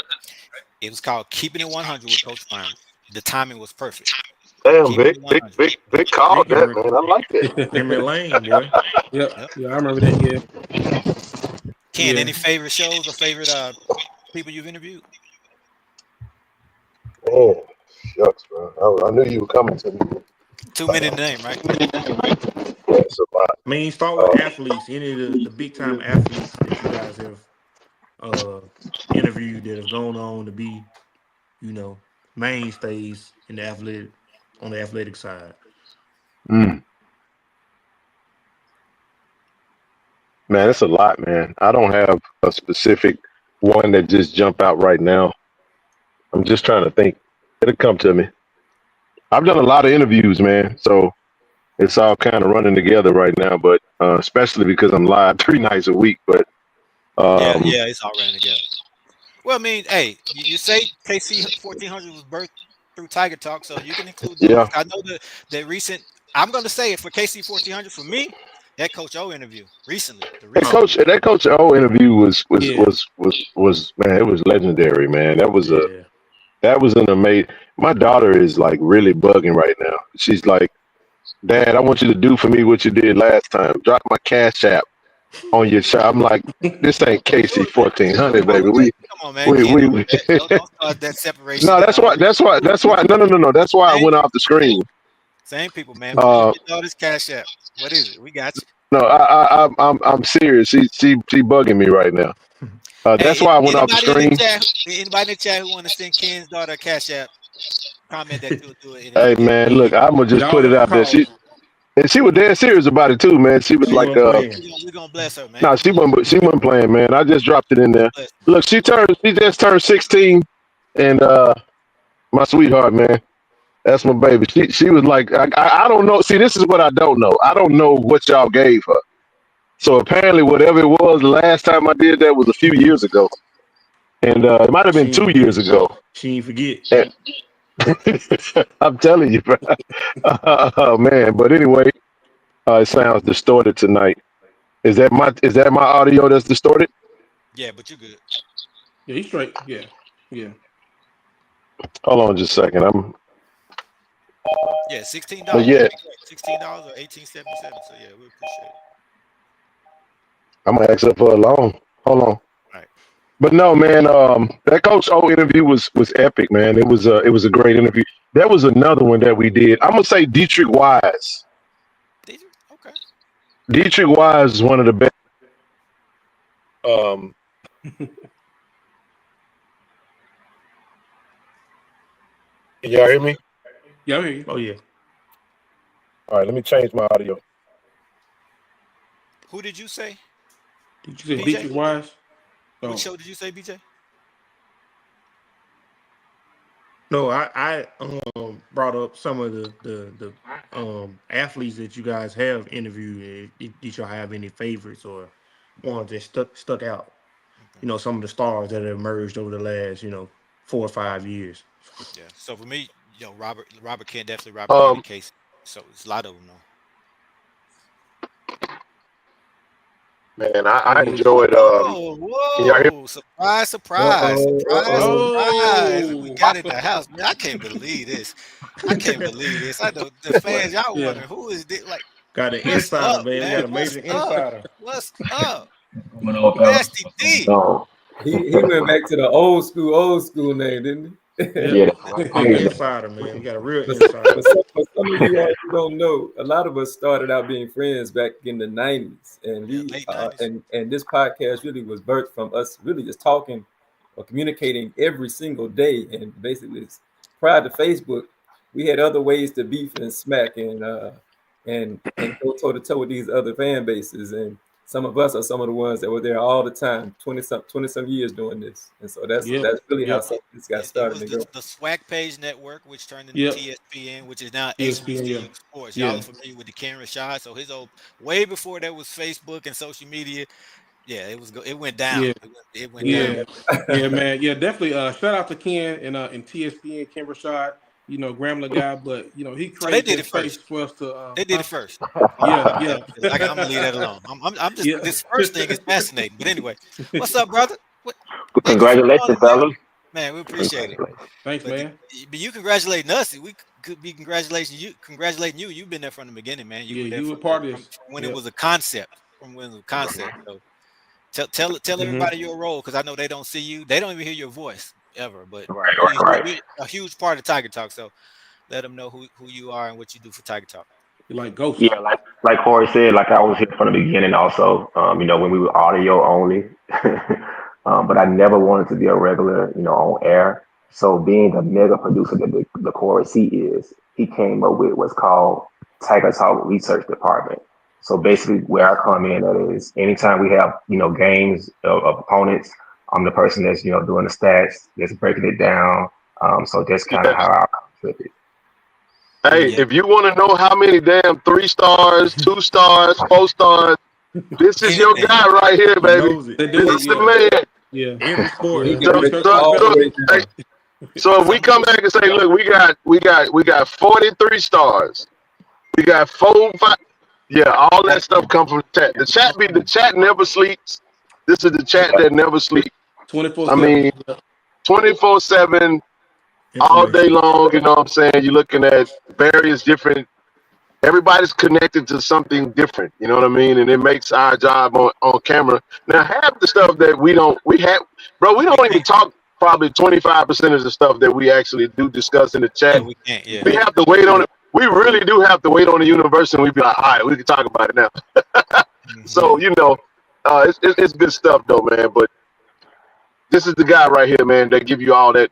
It was called Keeping It 100 with Coach Prime. The timing was perfect. Damn, big call that, man. I like that. Memory lane, boy. Yeah, I remember that. Yeah. Ken, any favorite shows or favorite people you've interviewed? Man, shucks, man. I knew you were coming to me. 2 minute name, right? That's a lot. I mean, start with athletes. Any of the big time athletes that you guys have interviewed that have gone on to be, mainstays in on the athletic side. Man, it's a lot, man. I don't have a specific one that just jump out right now. I'm just trying to think. It'll come to me. I've done a lot of interviews, man. So it's all kind of running together right now, but especially because I'm live 3 nights a week. But it's all running together. Well, I mean, hey, you say KC 1400 was birthed through Tiger Talk, so you can include that. Yeah. I know the recent. I'm going to say it for KC 1400 for me. That Coach O interview recently. That Coach O interview was man, it was legendary, man. That was That was an amazing. My daughter is like really bugging right now. She's like, Dad, I want you to do for me what you did last time. Drop my Cash App on your shop. I'm like, this ain't KC 1400, baby. Come on, man. Don't start that separation. No, that's why. No. That's why I went off the screen. Same people, man. Your daughter's Cash App. What is it? We got you. No, I'm serious. She bugging me right now. That's why I went off the screen. Anybody in the chat who want to send Ken's daughter a Cash App, comment that you'll do it. Hey man, look, I'm gonna just put it out there. She was dead serious about it too, man. She was like, we're gonna bless her, man. No, she wasn't playing, man. I just dropped it in there. Look, she just turned 16, and my sweetheart, man. That's my baby. She was like, I don't know. See, this is what I don't know. I don't know what y'all gave her. So apparently, whatever it was, the last time I did that was a few years ago, and it might have been 2 years ago. She ain't forget. I'm telling you, bro. Oh man. But anyway, it sounds distorted tonight. Is that my audio that's distorted? Yeah, but you're good. Yeah, he's straight. Yeah. Hold on just a second. Yeah, $16. Yeah. $16 or $18.77. So yeah, we appreciate it. I'm gonna ask her for a loan. Hold on. Right. But no, man, that Coach O interview was epic, man. It was a great interview. There was another one that we did. I'm gonna say Dietrich Wise. Okay. Dietrich Wise is one of the best. Can y'all hear me? Yeah, I hear you. Oh yeah. All right, let me change my audio. Who did you say? Did you say Dietrich Wise? What show did you say, BJ? No, I brought up some of the athletes that you guys have interviewed. Did y'all have any favorites or ones that stuck out? You know, some of the stars that have emerged over the last 4 or 5 years. Yeah. So for me, Robert Kent, definitely Robert Kent and Casey. So it's a lot of them though. Man, I enjoyed. Whoa! Surprise! We got in the house, man. I can't believe this. I know the fans, y'all wondering who is this? Like, got an insider, man. We got a major insider. What's up? Nasty D. He went back to the old school name, didn't he? Yeah, insider, man. We got a real insider. For some of you all who don't know, a lot of us started out being friends back in the 90s, and we and this podcast really was birthed from us really just talking or communicating every single day. And basically, prior to Facebook, we had other ways to beef and smack and go toe to toe with these other fan bases. And some of us are some of the ones that were there all the time, 20 some years doing this. And so that's really how this got started. It was the Swag Page Network, which turned into TSPN, which is now HBCU Sports. Y'all are familiar with the Ken Rashad. So his way before there was Facebook and social media. Yeah, it went down. Yeah. It went down. Yeah, man. Yeah, definitely. Shout out to Ken and TSPN, Ken Rashad. Grambler guy, but he created the space for us to. They did it first. Yeah. I'm gonna leave that alone. I'm just this first thing is fascinating. But anyway, what's up, brother? Congratulations, fellas. Man, we appreciate it. Thanks, man. But you congratulating us. We could be congratulating you. You've been there from the beginning, man. You were part of this when it was a concept. So tell everybody your role, because I know they don't see you. They don't even hear your voice ever. But right. A huge part of Tiger Talk. So let them know who you are and what you do for Tiger Talk. You like ghosts. Yeah, like Corey said, like I was here from the beginning also, when we were audio only. But I never wanted to be a regular, on air. So being the mega producer that the Corey C is, he came up with what's called Tiger Talk Research Department. So basically where I come in, that is anytime we have, games of opponents, I'm the person that's, doing the stats, that's breaking it down. So that's kind of how I flip it. Hey, if you want to know how many damn 3 stars, 2 stars, 4 stars, this is your guy right here, baby. This is the man. Yeah. Every sport. So if we come back and say, look, we got 43 stars. We got 4, 5. Yeah, all that stuff comes from the chat. The chat never sleeps. This is the chat that never sleeps. 24/7. I mean, 24/7. all day long. You know what I'm saying? You're looking at various different. Everybody's connected to something different. You know what I mean? And it makes our job on camera. Now, half the stuff that we don't even talk. Probably 25% of the stuff that we actually do discuss in the chat. Yeah, we can't. Yeah, we have to wait on it. We really do have to wait on the universe, and we be like, all right, we can talk about it now. So it's good stuff though, man. But this is the guy right here, man, that give you all that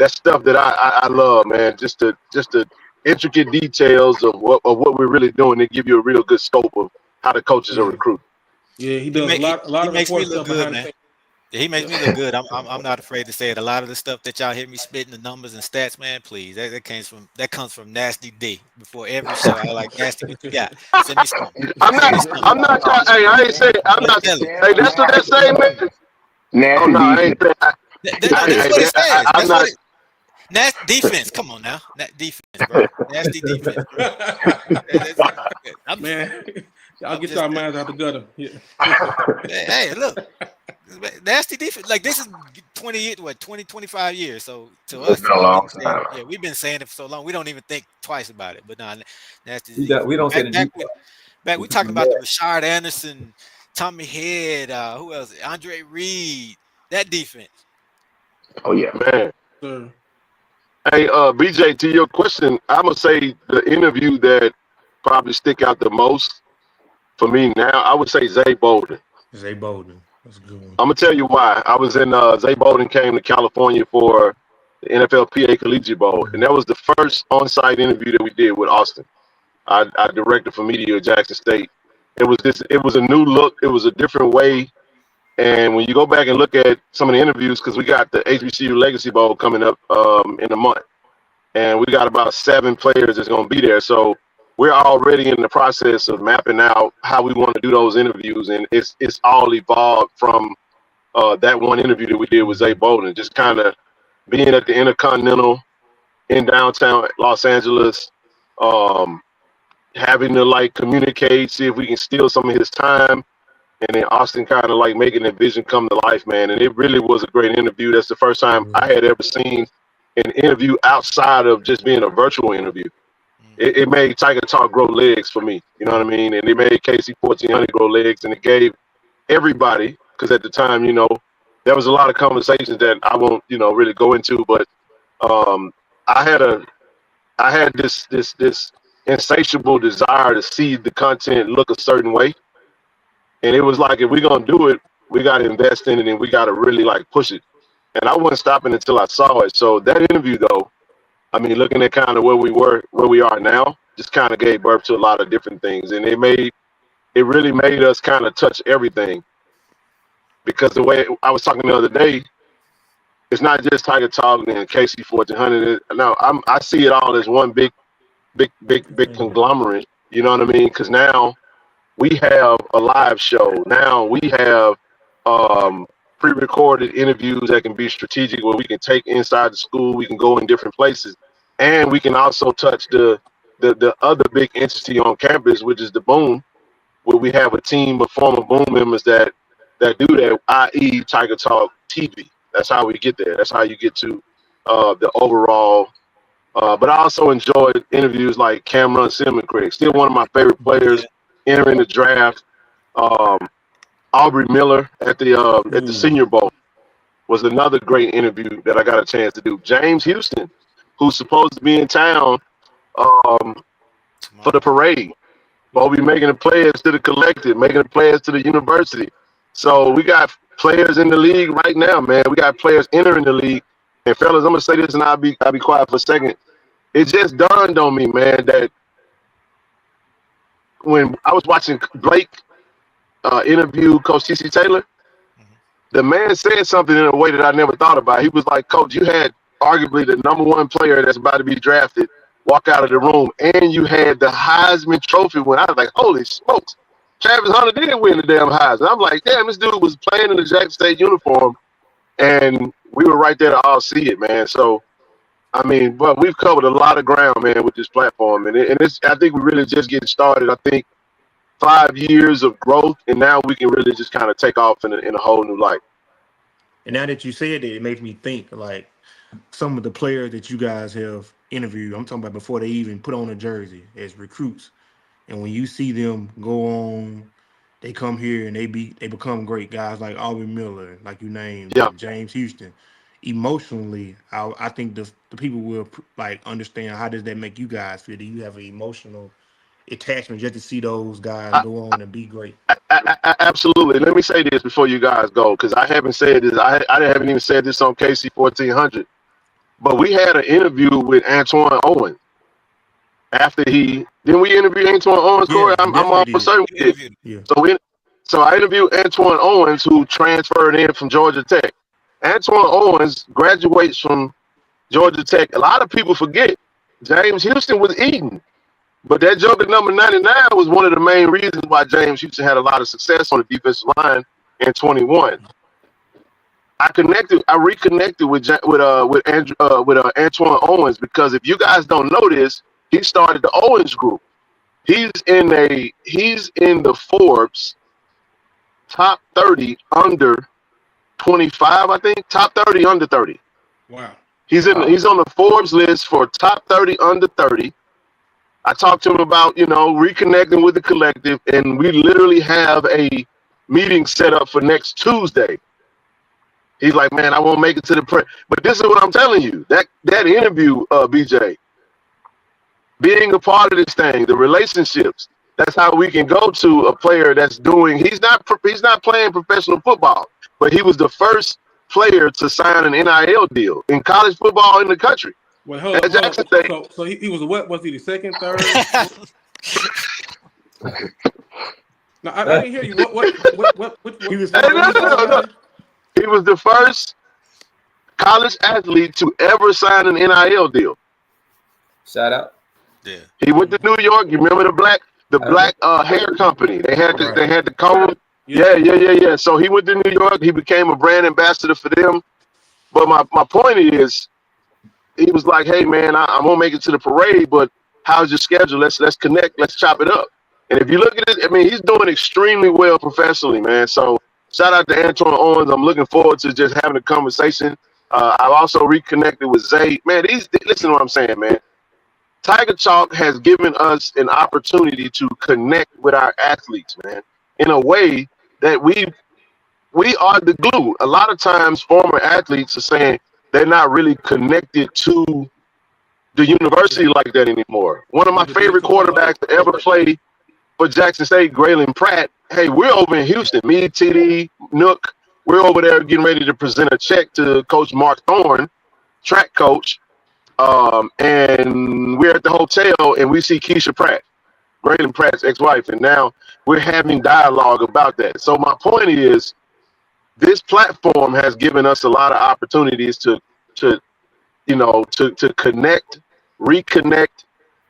stuff that I love, man. Just the intricate details of what we're really doing. They give you a real good scope of how the coaches are recruiting. Yeah, he does a lot of makes me stuff look good, behind man. He makes me look good. I'm not afraid to say it. A lot of the stuff that y'all hear me spitting the numbers and stats, man, please. That comes from Nasty D. Before every show, I like Nasty. What you got? Send me something. I'm not. Hey, I ain't saying. I'm not. Hey, that's what they're saying, man. Nasty defense. That's what it says. That's what it. Nasty defense. Come on now, defense, bro. Nasty defense, bro. Man, I'll get y'all minds out the gutter. Yeah. Hey, look. Nasty defense. Like this is 25 years. So to us, been a long time. Yeah, we've been saying it for so long. We don't even think twice about it. But no, nasty. We don't say back we talking about the Rashard Anderson, Tommy Head, who else? Andre Reed. That defense. Oh yeah, man. Hey, BJ, to your question, I'm gonna say the interview that probably stick out the most for me now, I would say Zay Bolden. Zay Bolden. That's a good one. I'm gonna tell you why. I was in Zay Bolden came to California for the NFLPA Collegiate Bowl, and that was the first on-site interview that we did with Austin. I directed for media at Jackson State. It was a new look. It was a different way. And when you go back and look at some of the interviews, because we got the HBCU Legacy Bowl coming up in a month, and we got about 7 players that's going to be there. So we're already in the process of mapping out how we want to do those interviews, and it's all evolved from that one interview that we did with Zay Bolden, just kind of being at the Intercontinental in downtown Los Angeles, having to communicate, see if we can steal some of his time. And then Austin kind of making that vision come to life, man. And it really was a great interview. That's the first time I had ever seen an interview outside of just being a virtual interview. It made Tiger Talk grow legs for me. You know what I mean? And it made KC 1400 grow legs. And it gave everybody, because at the time, there was a lot of conversations that I won't, really go into. But I had this insatiable desire to see the content look a certain way. And it was like, if we're going to do it, we got to invest in it and we got to really push it. And I wasn't stopping until I saw it. So that interview, though, I mean, looking at kind of where we are now, just kind of gave birth to a lot of different things. And it really made us kind of touch everything. Because the way I was talking the other day, it's not just Tiger Talk and KC 1400. No, I see it all as one big conglomerate. You know what I mean? Because now we have a live show. Now we have pre-recorded interviews that can be strategic, where we can take inside the school, we can go in different places, and we can also touch the other big entity on campus, which is the Boom, where we have a team of former Boom members that do that, i.e. Tiger Talk TV. That's how we get there. That's how you get to the overall. But I also enjoyed interviews like Cameron Craig, still one of my favorite players entering the draft. Aubrey Miller at the Senior Bowl was another great interview that I got a chance to do. James Houston, who's supposed to be in town for the parade, but we making the players to the collective, making the players to the university. So we got players in the league right now, man. We got players entering the league. And fellas, I'm gonna say this, and I'll be quiet for a second. It just dawned on me, man, that when I was watching Blake interview Coach T.C. Taylor, the man said something in a way that I never thought about. He was like, Coach, you had arguably the #1 player that's about to be drafted walk out of the room, and you had the Heisman Trophy win. I was like, holy smokes, Travis Hunter didn't win the damn Heisman. I'm like, damn, this dude was playing in the Jackson State uniform, and we were right there to all see it, man. So, I mean, but we've covered a lot of ground, man, with this platform, and it's. I think we really just getting started. I think 5 years of growth, and now we can really just kind of take off in a whole new light. And now that you said it, it makes me think, some of the players that you guys have interviewed, I'm talking about before they even put on a jersey as recruits, and when you see them go on, they come here and they become great guys like Aubrey Miller, like you named, Yeah. and James Houston. Emotionally, I think the people will like understand how does that make you guys feel? Do you have an emotional attachment just to see those guys go on and be great? Absolutely. Let me say this before you guys go, because I haven't said this. I haven't even said this on KC 1400. But we had an interview with Antoine Owens after he. Didn't we interview Antoine Owens, Corey? I'm almost certain we did. Yeah. So I interviewed Antoine Owens, who transferred in from Georgia Tech. Antoine Owens graduates from Georgia Tech. A lot of people forget James Houston was eating. But that jump at number 99 was one of the main reasons why James Houston had a lot of success on the defensive line in 21. I reconnected with Antoine Owens because if you guys don't know this, he started the Owens Group. He's in the Forbes top 30 under 25, I think. Top 30 under 30. Wow. He's on the Forbes list for top 30 under 30. I talked to him about, reconnecting with the collective, and we literally have a meeting set up for next Tuesday. He's like, man, I won't make it to the press. But this is what I'm telling you. That interview, BJ, being a part of this thing, the relationships, that's how we can go to a player that's doing, he's not playing professional football, but he was the first player to sign an NIL deal in college football in the country. Well, hold on. So he was what? Was he the second, third? No, I didn't hear you. What he was? No. He was the first college athlete to ever sign an NIL deal. Shout out. Yeah. He went to New York. You remember the black hair company? They had the comb. Yeah. So he went to New York. He became a brand ambassador for them. But my point is, he was like, hey, man, I won't make it to the parade, but how's your schedule? Let's connect. Let's chop it up. And if you look at it, I mean, he's doing extremely well professionally, man. So shout out to Antoine Owens. I'm looking forward to just having a conversation. I've also reconnected with Zay. Man, listen to what I'm saying, man. Tiger Chalk has given us an opportunity to connect with our athletes, man, in a way that we are the glue. A lot of times former athletes are saying they're not really connected to the university like that anymore. One of my favorite quarterbacks to ever play for Jackson State, Graylin Pratt. Hey, we're over in Houston. Me, TD, Nook, we're over there getting ready to present a check to Coach Mark Thorne, track coach. And we're at the hotel and we see Keisha Pratt, Graylin Pratt's ex-wife, and now we're having dialogue about that. So my point is, this platform has given us a lot of opportunities to connect, reconnect,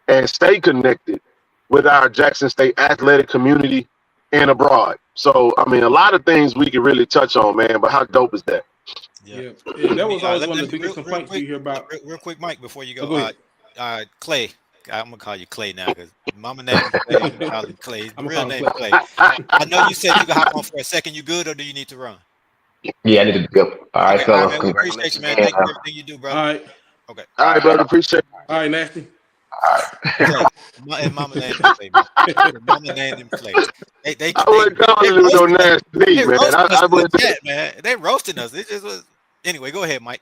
and stay connected with our Jackson State athletic community and abroad. So, I mean, a lot of things we can really touch on, man, but how dope is that? Yeah. That was always one of the biggest complaints you hear about. Real quick, Mike, before you go, Clay. I'm gonna call you Clay now because Mama name is Clay. I'm gonna call him Clay. Real name Clay. I know you said you can hop on for a second. You good, or do you need to run? Yeah, I need to go. All right, fellas. Man, we appreciate you, man. Thank you for everything you do, brother. All right. Okay. All right, brother. Appreciate it. All right, Nasty. Clay. And Mama named him Clay. Mama named him Clay. I wouldn't call it no nasty, man. They roasting us. It just was. Anyway, go ahead, Mike.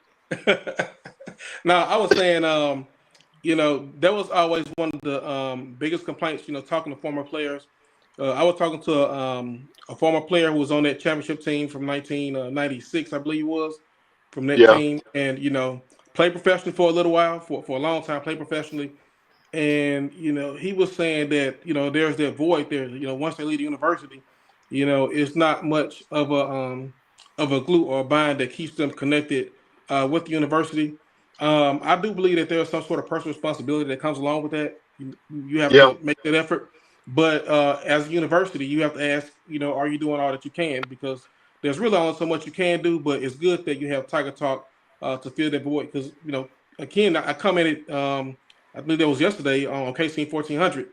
No, I was saying, that was always one of the biggest complaints, talking to former players. I was talking to a former player who was on that championship team from 1996, I believe it was, from that team. And, played professionally for a little while, for a long time, played professionally. And, he was saying that, there's that void there. Once they leave the university, it's not much of a glue or a bind that keeps them connected with the university. I do believe that there's some sort of personal responsibility that comes along with that. You have to make that effort. But as a university, you have to ask, are you doing all that you can? Because there's really only so much you can do, but it's good that you have Tiger Talk to fill that void. Because, again, I commented, I believe that was yesterday on KC 1400,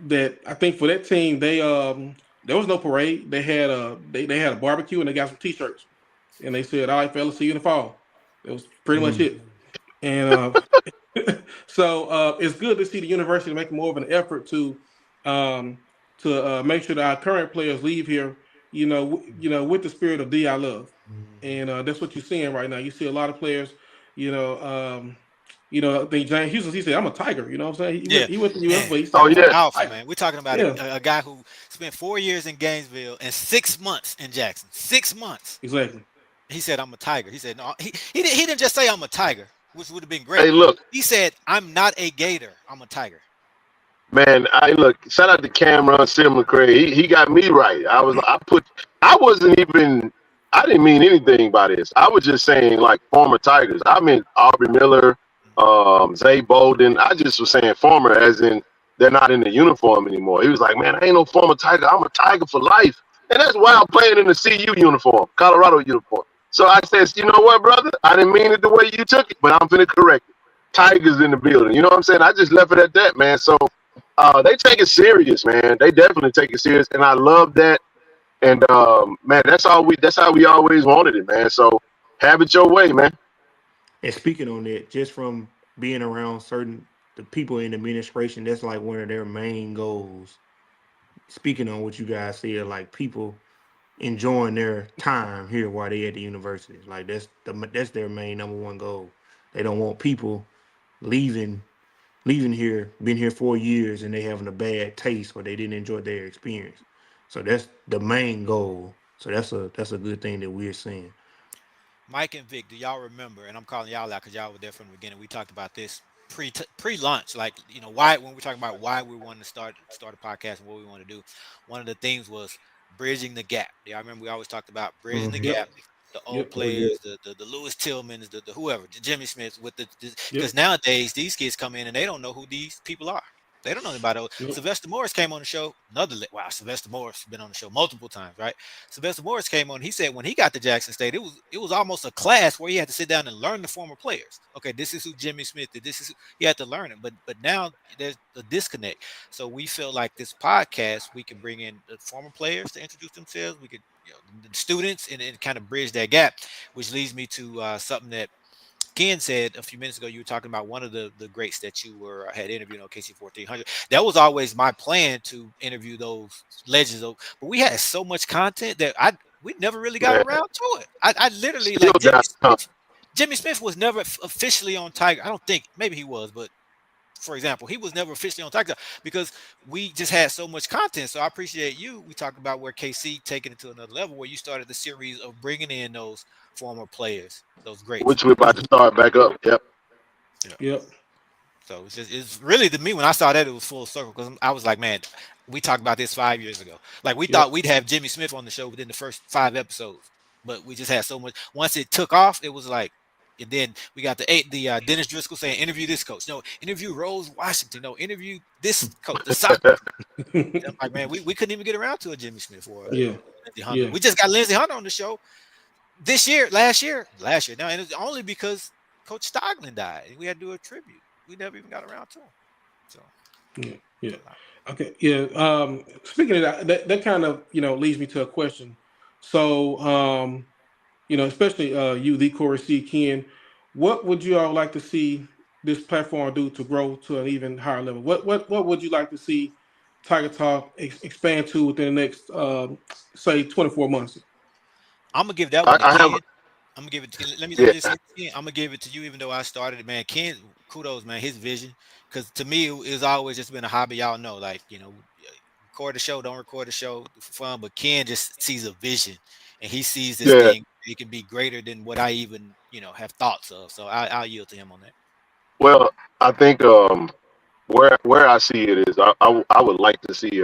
that I think for that team, there was no parade. They had a barbecue and they got some T-shirts. And they said, all right, fellas, see you in the fall. That was pretty much it. And so it's good to see the university make more of an effort to make sure that our current players leave here, with the spirit of D I love, and that's what you're seeing right now. You see a lot of players, I think James Houston, he said, "I'm a Tiger." You know what I'm saying? He went to the US, Man, but he said, Oh "I'm yeah. powerful, a Tiger." man. We're talking about Yeah, a guy who spent 4 years in Gainesville and 6 months in Jackson. 6 months. exactly. He said, "I'm a Tiger." He said, "No." He didn't just say, "I'm a Tiger," which would have been great. Hey, look, He said, "I'm not a Gator. I'm a Tiger." man. Shout out to Cameron Sim McCray. He got me right. I wasn't even. I didn't mean anything by this. I was just saying like former Tigers. I meant Aubrey Miller, Zay Bolden. I just was saying former, as in they're not in the uniform anymore. He was like, "Man, I ain't no former Tiger. I'm a Tiger for life." And that's why I'm playing in the CU uniform, Colorado uniform. So I said, you know what, brother? I didn't mean it the way you took it, but I'm finna correct it. Tigers in the building. You know what I'm saying? I just left it at that, man. So they take it serious, man. They definitely take it serious, and I love that. And man, that's how we always wanted it, man. So have it your way, man. And speaking on that, just from being around the people in the administration, that's like one of their main goals. Speaking on what you guys said, like people enjoying their time here while they at the university, like that's their main number one goal. They don't want people leaving here, been here 4 years, and they having a bad taste or they didn't enjoy their experience. So that's the main goal. So that's a good thing that we're seeing. Mike and Vic, do y'all remember? And I'm calling y'all out because y'all were there from the beginning. We talked about this pre-launch, like why when we're talking about why we wanted to start a podcast and what we want to do. One of the things was bridging the gap. Yeah, I remember we always talked about bridging the gap. The old players, the Lewis Tillmans, the whoever, the Jimmy Smiths, because nowadays these kids come in and they don't know who these people are. They don't know anybody. Sylvester Morris came on the show. Sylvester Morris been on the show multiple times, right? Sylvester Morris came on. He said when he got to Jackson State, it was almost a class where he had to sit down and learn the former players. Okay, this is who Jimmy Smith is. He had to learn it. But now there's a disconnect. So we feel like this podcast, we can bring in the former players to introduce themselves. We could, the students, and kind of bridge that gap, which leads me to something that Ken said a few minutes ago. You were talking about one of the greats that you had interviewed on KC 1400. That was always my plan, to interview those legends, but we had so much content that we never really got around to it. I literally Jimmy Smith was never officially on Tiger. I don't think, maybe he was, but for example, he was never officially on Tiger because we just had so much content. So I appreciate you. We talked about where KC taking it to another level, where you started the series of bringing in those former players, those greats. Which we're about to start back up. Yep. So it's really, to me, when I saw that, it was full circle, because I was like, man, we talked about this 5 years ago. Like we thought we'd have Jimmy Smith on the show within the first 5 episodes, but we just had so much. Once it took off, it was like. And then we got the Dennis Driscoll saying, interview this coach. No, interview Rose Washington. No, interview this coach. The soccer. I'm like, man, we couldn't even get around to a Jimmy Smith or Lindsey Hunter. We just got Lindsey Hunter on the show last year. Now, and it's only because Coach Stoglin died, and we had to do a tribute. We never even got around to him. So yeah. Okay. Yeah. Speaking of that kind of leads me to a question. So especially you, the Corey C. Ken, what would you all like to see this platform do to grow to an even higher level? What would you like to see Tiger Talk expand to within the next say 24 months? I'm gonna give that one to Ken. I'm gonna give it. Let me just say, Ken, I'm gonna give it to you, even though I started it, man. Ken, kudos, man. His vision, because to me, it's always just been a hobby. Y'all know, like record the show, don't record the show for fun. But Ken just sees a vision, and he sees this thing. It can be greater than what I even have thoughts of. So I'll yield to him on that. Well, I think where I see it is, I would like to see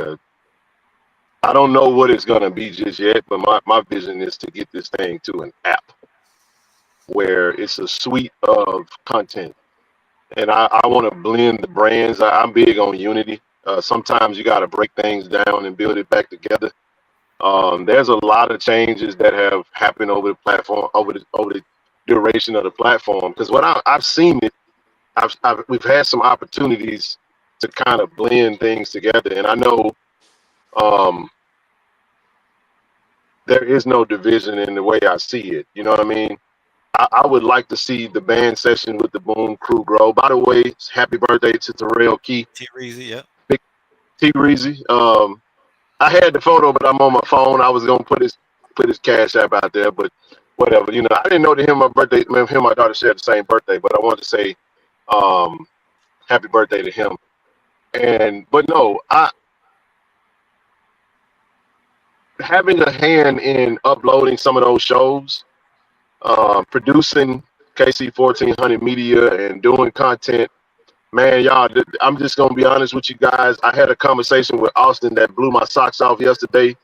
I don't know what it's gonna be just yet, but my vision is to get this thing to an app where it's a suite of content, and I want to blend the brands. I'm big on unity. Sometimes you got to break things down and build it back together. There's a lot of changes that have happened over the platform, over the duration of the platform. Because what I've seen it, we've had some opportunities to kind of blend things together, and I know there is no division in the way I see it. You know what I mean? I would like to see the band session with the Boom Crew grow. By the way, happy birthday to Terrell Key. T Reezy, yeah. Big T Reezy. I had the photo, but I'm on my phone. I was gonna put his Cash App out there, but whatever. You know, I didn't know that him and my daughter shared the same birthday, but I wanted to say happy birthday to him. But no, having a hand in uploading some of those shows, producing KC 1400 Media and doing content, man, y'all, I'm just going to be honest with you guys. I had a conversation with Austin that blew my socks off yesterday.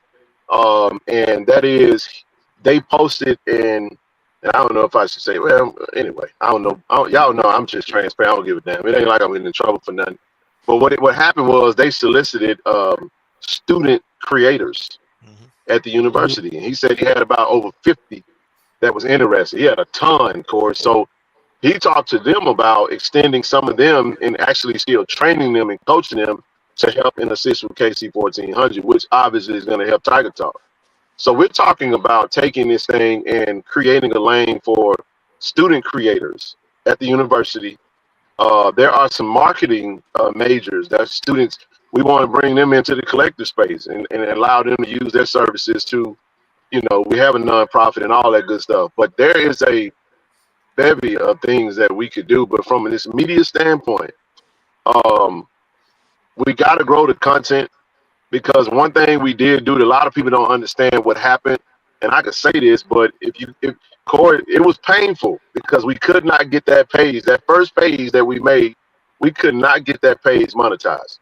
And that is, they posted and I don't know if I should say, well, anyway, I don't know. Y'all know I'm just transparent. I don't give a damn. It ain't like I'm getting in trouble for nothing. But what happened was they solicited student creators at the university. And he said he had about over 50 that was interested. He had a ton, Corey. So he talked to them about extending some of them and actually still training them and coaching them to help and assist with KC 1400, which obviously is going to help Tiger Talk. So we're talking about taking this thing and creating a lane for student creators at the university. There are some marketing majors that students, we want to bring them into the collective space and allow them to use their services to, you know, we have a nonprofit and all that good stuff. But there is a bevy of things that we could do. But from this media standpoint, we got to grow the content, because one thing we did do that a lot of people don't understand what happened, and I could say this, but if Corey, it was painful because we could not get that page, that first page that we made, we could not get that page monetized.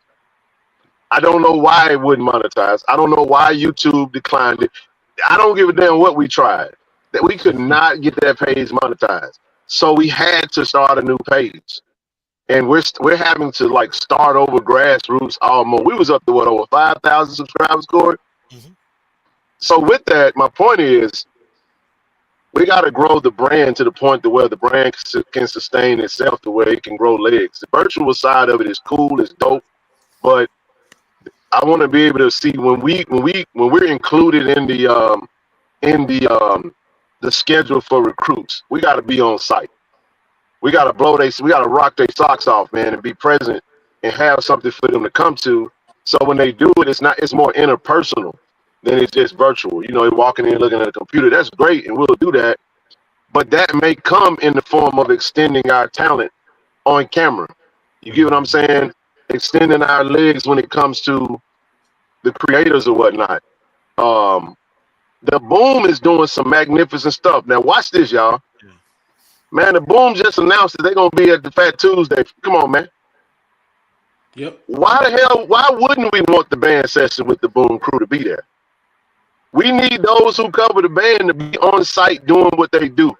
I don't know why it wouldn't monetize. I don't know why YouTube declined it. I don't give a damn what we tried. That we could not get that page monetized. So we had to start a new page. And we're having to like start over grassroots almost. We was up to what, over 5,000 subscribers, Corey? So with that, my point is, we got to grow the brand to the point to where the brand can sustain itself, to where it can grow legs. The virtual side of it is cool, it's dope, but I want to be able to see when we're included in the schedule for recruits, we got to be on site. We got to rock their socks off, man, and be present and have something for them to come to. So when they do it, it's more interpersonal than it's just virtual. You know, you're walking in looking at a computer. That's great, and we'll do that. But that may come in the form of extending our talent on camera. You get what I'm saying? Extending our legs when it comes to the creators or whatnot. The Boom is doing some magnificent stuff. Now watch this, y'all. Man, the Boom just announced that they're going to be at the Fat Tuesday. Come on, man. Yep. Why wouldn't we want the band session with the Boom Crew to be there? We need those who cover the band to be on site doing what they do.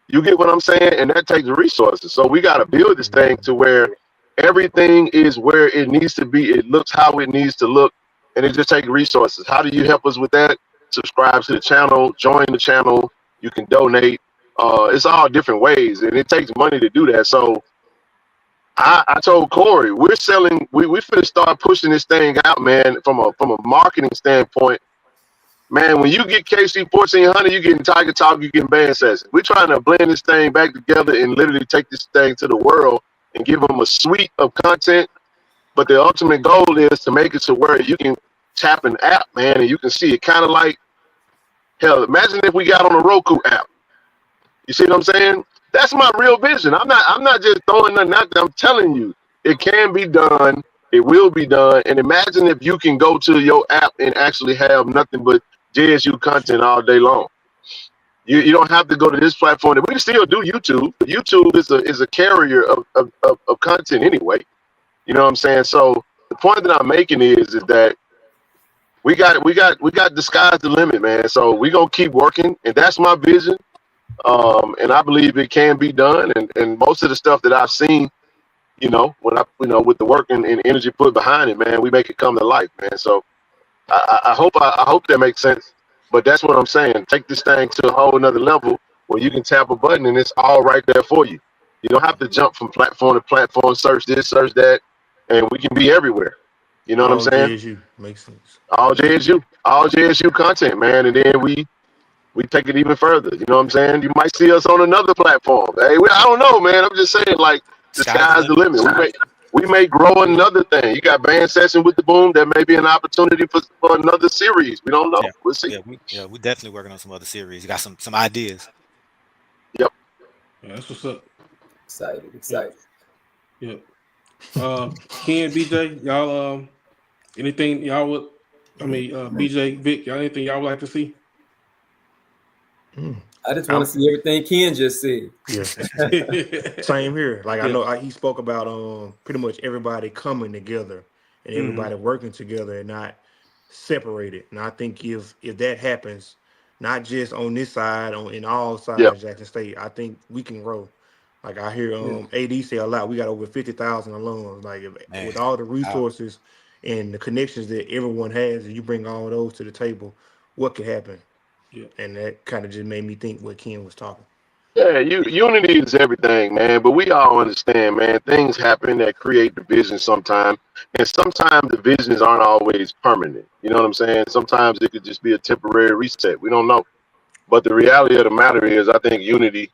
You get what I'm saying? And that takes resources. So we got to build this thing to where everything is where it needs to be. It looks how it needs to look. And it just takes resources. How do you help us with that? Subscribe to the channel, join the channel. You can donate. It's all different ways, and it takes money to do that. So I told Corey, we're selling, we finna start pushing this thing out, man, from a marketing standpoint. Man, when you get KC 1400, you're getting Tiger Talk, you're getting band sessions. We're trying to blend this thing back together and literally take this thing to the world and give them a suite of content. But the ultimate goal is to make it to where you can tap an app, man, and you can see it. Kind of like, hell, imagine if we got on a Roku app. You see what I'm saying? That's my real vision. I'm not just throwing nothing out there. I'm telling you, it can be done. It will be done. And imagine if you can go to your app and actually have nothing but JSU content all day long. You don't have to go to this platform. We can still do YouTube. But YouTube is a carrier of content anyway. You know what I'm saying? So the point that I'm making is that we got the sky's the limit, man. So we're gonna keep working, and that's my vision. And I believe it can be done. And most of the stuff that I've seen, with the work and energy put behind it, man, we make it come to life, man. So I hope that makes sense. But that's what I'm saying. Take this thing to a whole another level where you can tap a button and it's all right there for you. You don't have to jump from platform to platform, search this, search that, and we can be everywhere. You know what I'm saying? JSU makes sense. All JSU content, man. And then we we take it even further. You know what I'm saying? You might see us on another platform. Hey, I don't know, man. I'm just saying, like, the sky's the limit. We may grow another thing. You got band session with the boom. There may be an opportunity for another series. We don't know. Yeah. We'll see. We're definitely working on some other series. You got some ideas. Yep. Yeah, that's what's up. Excited. Yep. Ken, BJ, y'all, anything y'all would? I mean, BJ, Vic, y'all anything y'all would like to see? I just want to see everything Ken just said. Yeah. Same here. Like, I know he spoke about pretty much everybody coming together and everybody working together and not separated. And I think if that happens, not just on this side, in all sides of Jackson State, I think we can grow. Like, I hear AD say a lot. We got over 50,000 alums. Like, with all the resources and the connections that everyone has, and you bring all those to the table, what could happen? Yeah. And that kind of just made me think what Ken was talking. Yeah, unity is everything, man. But we all understand, man, things happen that create division sometimes. And sometimes divisions aren't always permanent. You know what I'm saying? Sometimes it could just be a temporary reset. We don't know. But the reality of the matter is, I think unity,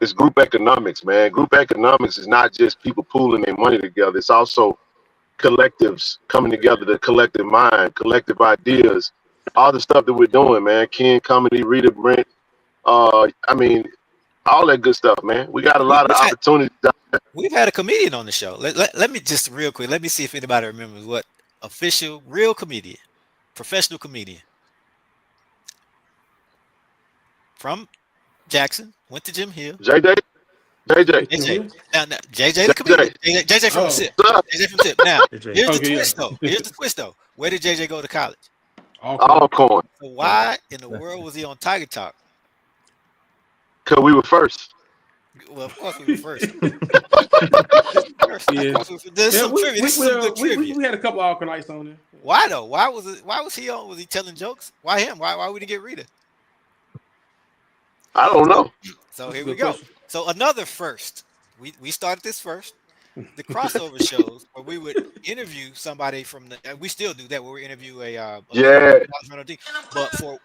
it's group economics, man. Group economics is not just people pooling their money together. It's also collectives coming together, the collective mind, collective ideas, all the stuff that we're doing, man. Ken, Comedy, Rita, Brent, I mean, all that good stuff, man. We got a lot of opportunities. We've had a comedian on the show. Let me just real quick. Let me see if anybody remembers what official, real comedian, professional comedian from Jackson, went to Jim Hill. JJ. Now, JJ the comedian. JJ from SIP. JJ from SIP. Now, here's the twist, though. Here's the twist, though. Where did JJ go to college? Alcorn. So why in the world was he on Tiger Talk? Because we were first. Well, of course we were first. There's some trivia. This is some good trivia. We had a couple of Alcornites on there. Why though? Why was he on? Was he telling jokes? Why him? Why we didn't get Rita? I don't know. So here we go. So another first. We started this first. The crossover shows where we would interview somebody from we still do that, where we interview a but for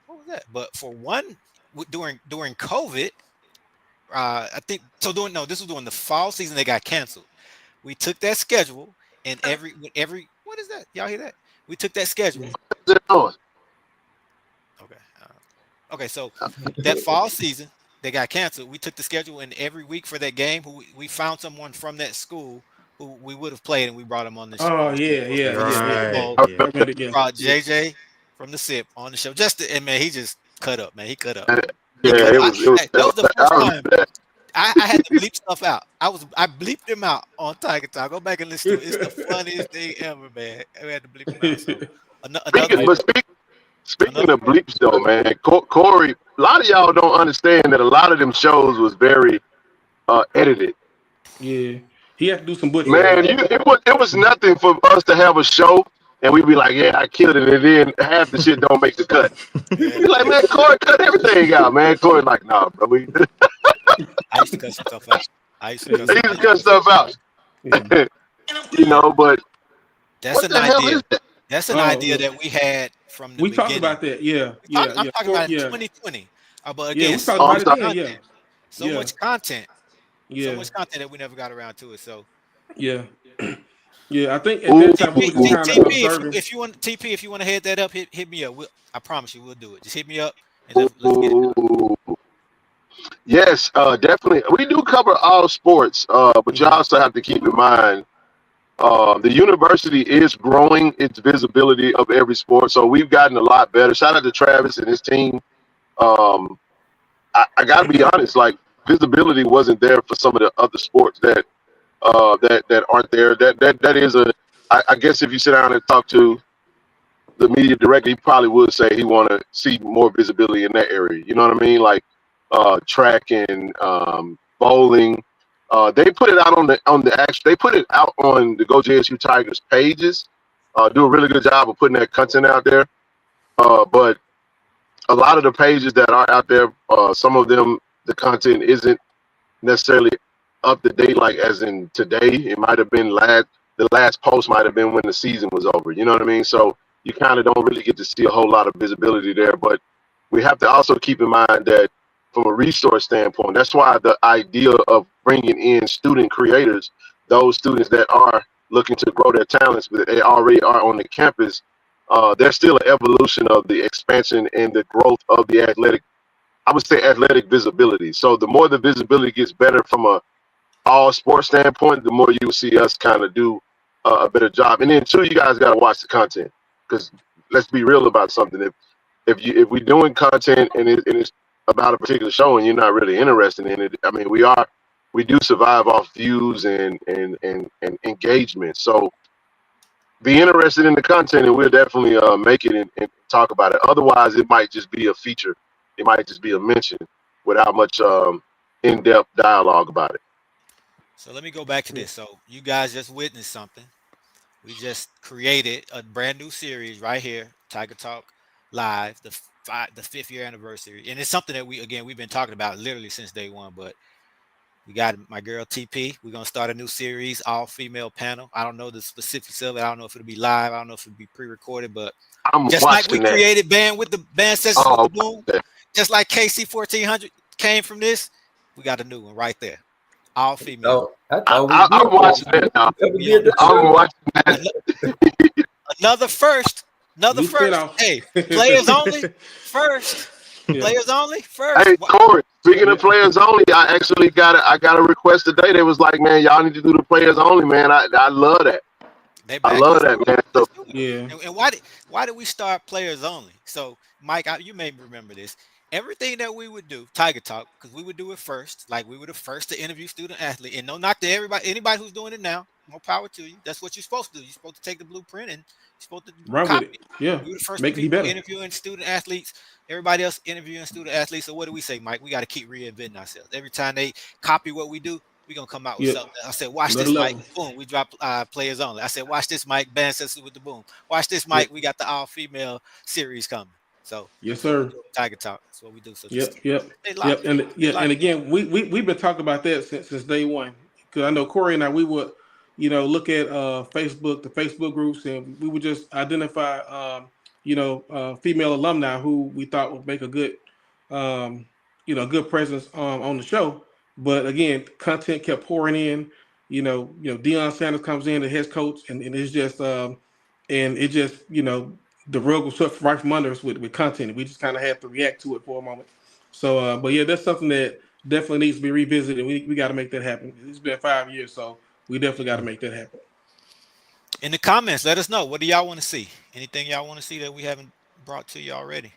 what was that? But for one during COVID, I think so. This was during the fall season. They got canceled. We took that schedule and every what is that? Y'all hear that? We took that schedule. Okay. So that fall season they got canceled. We took the schedule, and every week for that game, we found someone from that school who we would have played, and we brought him on the show. Oh yeah. Brought JJ from the SIP on the show. And man, he just cut up, man. He cut up. That was the first time I had to bleep stuff out. I bleeped him out on Tiger Talk. Go back and listen to it. It's the funniest thing ever, man. I had to bleep him out. So Speaking of bleeps, though, man, Corey, a lot of y'all don't understand that a lot of them shows was very edited. Yeah, he had to do some butchering. Man, it was nothing for us to have a show and we'd be like, yeah, I killed it, and then half the shit don't make the cut. Be like, man, Corey cut everything out, man. Corey's like, nah, bro. I used to cut stuff out. He used to cut stuff out. But that's an idea. That's an idea that we had from the beginning. We talked about that, I'm talking about 2020. But again, we talked about it. So much content. So much content that we never got around to it. So yeah, I think at that time we were kind of observing. If you want to head that up, hit me up. I promise you, we'll do it. Just hit me up and let's get it. Yes, definitely. We do cover all sports, but you also have to keep in mind the university is growing its visibility of every sport. So we've gotten a lot better. Shout out to Travis and his team. I got to be honest, like visibility wasn't there for some of the other sports that aren't there. That is I guess if you sit down and talk to the media director, he probably would say he want to see more visibility in that area. You know what I mean? Like track and bowling. They put it out they put it out on the Go JSU Tigers pages. Do a really good job of putting that content out there. But a lot of the pages that are out there, some of them, the content isn't necessarily up to date, like as in today. It might have been the last post might have been when the season was over. You know what I mean? So you kind of don't really get to see a whole lot of visibility there. But we have to also keep in mind that from a resource standpoint, that's why the idea of bringing in student creators, those students that are looking to grow their talents, but they already are on the campus, there's still an evolution of the expansion and the growth of the athletic, I would say athletic visibility. So the more the visibility gets better from a all sports standpoint, the more you see us kind of do a better job. And then two, you guys got to watch the content, because let's be real about something. If we're doing content and it's about a particular show and you're not really interested in it, I mean, we do survive off views and engagement. So be interested in the content, and we'll definitely make it and talk about it. Otherwise, it might just be a feature. It might just be a mention without much in-depth dialogue about it. So let me go back to this. So you guys just witnessed something. We just created a brand new series right here, Tiger Talk Live, the 5th year anniversary, and it's something that we've been talking about literally since day one. But we got my girl TP. We're gonna start a new series, all female panel. I don't know the specifics of it. I don't know if it'll be live. I don't know if it'll be pre-recorded, but just like we created band with the band sessions with the boom, just like KC 1400 came from this, we got a new one right there. All female. I'm watching that now. I'm watching that. Another first. Hey, players only first. Yeah. Players only first. Hey, Corey, speaking of players only, I actually got a request today. They was like, man, y'all need to do the players only, man. I love that. I love that, man. So, yeah. And why did we start players only? So, Mike, you may remember this. Everything that we would do, Tiger Talk, because we would do it first, like we were the first to interview student athlete, and no knock to anybody who's doing it now. More power to you. That's what you're supposed to do. You're supposed to take the blueprint and you're supposed to run copy with it. Yeah, we were the first people interviewing student athletes. Everybody else interviewing student athletes. So what do we say, Mike? We got to keep reinventing ourselves. Every time they copy what we do, we're gonna come out with something. I said, watch this, Mike. Boom, we drop players only. I said, watch this, Mike. Band sessions with the boom. Watch this, Mike. We got the all female series coming. So yes, sir. Tiger Talk. That's what we do. So yep. And again, we've been talking about that since day one. Because I know Corey and I, we would, look at Facebook, the Facebook groups, and we would just identify, female alumni who we thought would make a good, good presence on the show. But again, content kept pouring in. Deion Sanders comes in, the head coach, and it's just, the rug was swept right from under us with content. We just kind of had to react to it for a moment. So, but yeah, that's something that definitely needs to be revisited. We got to make that happen. It's been 5 years, so we definitely got to make that happen. In the comments, let us know. What do y'all want to see? Anything y'all want to see that we haven't brought to you already?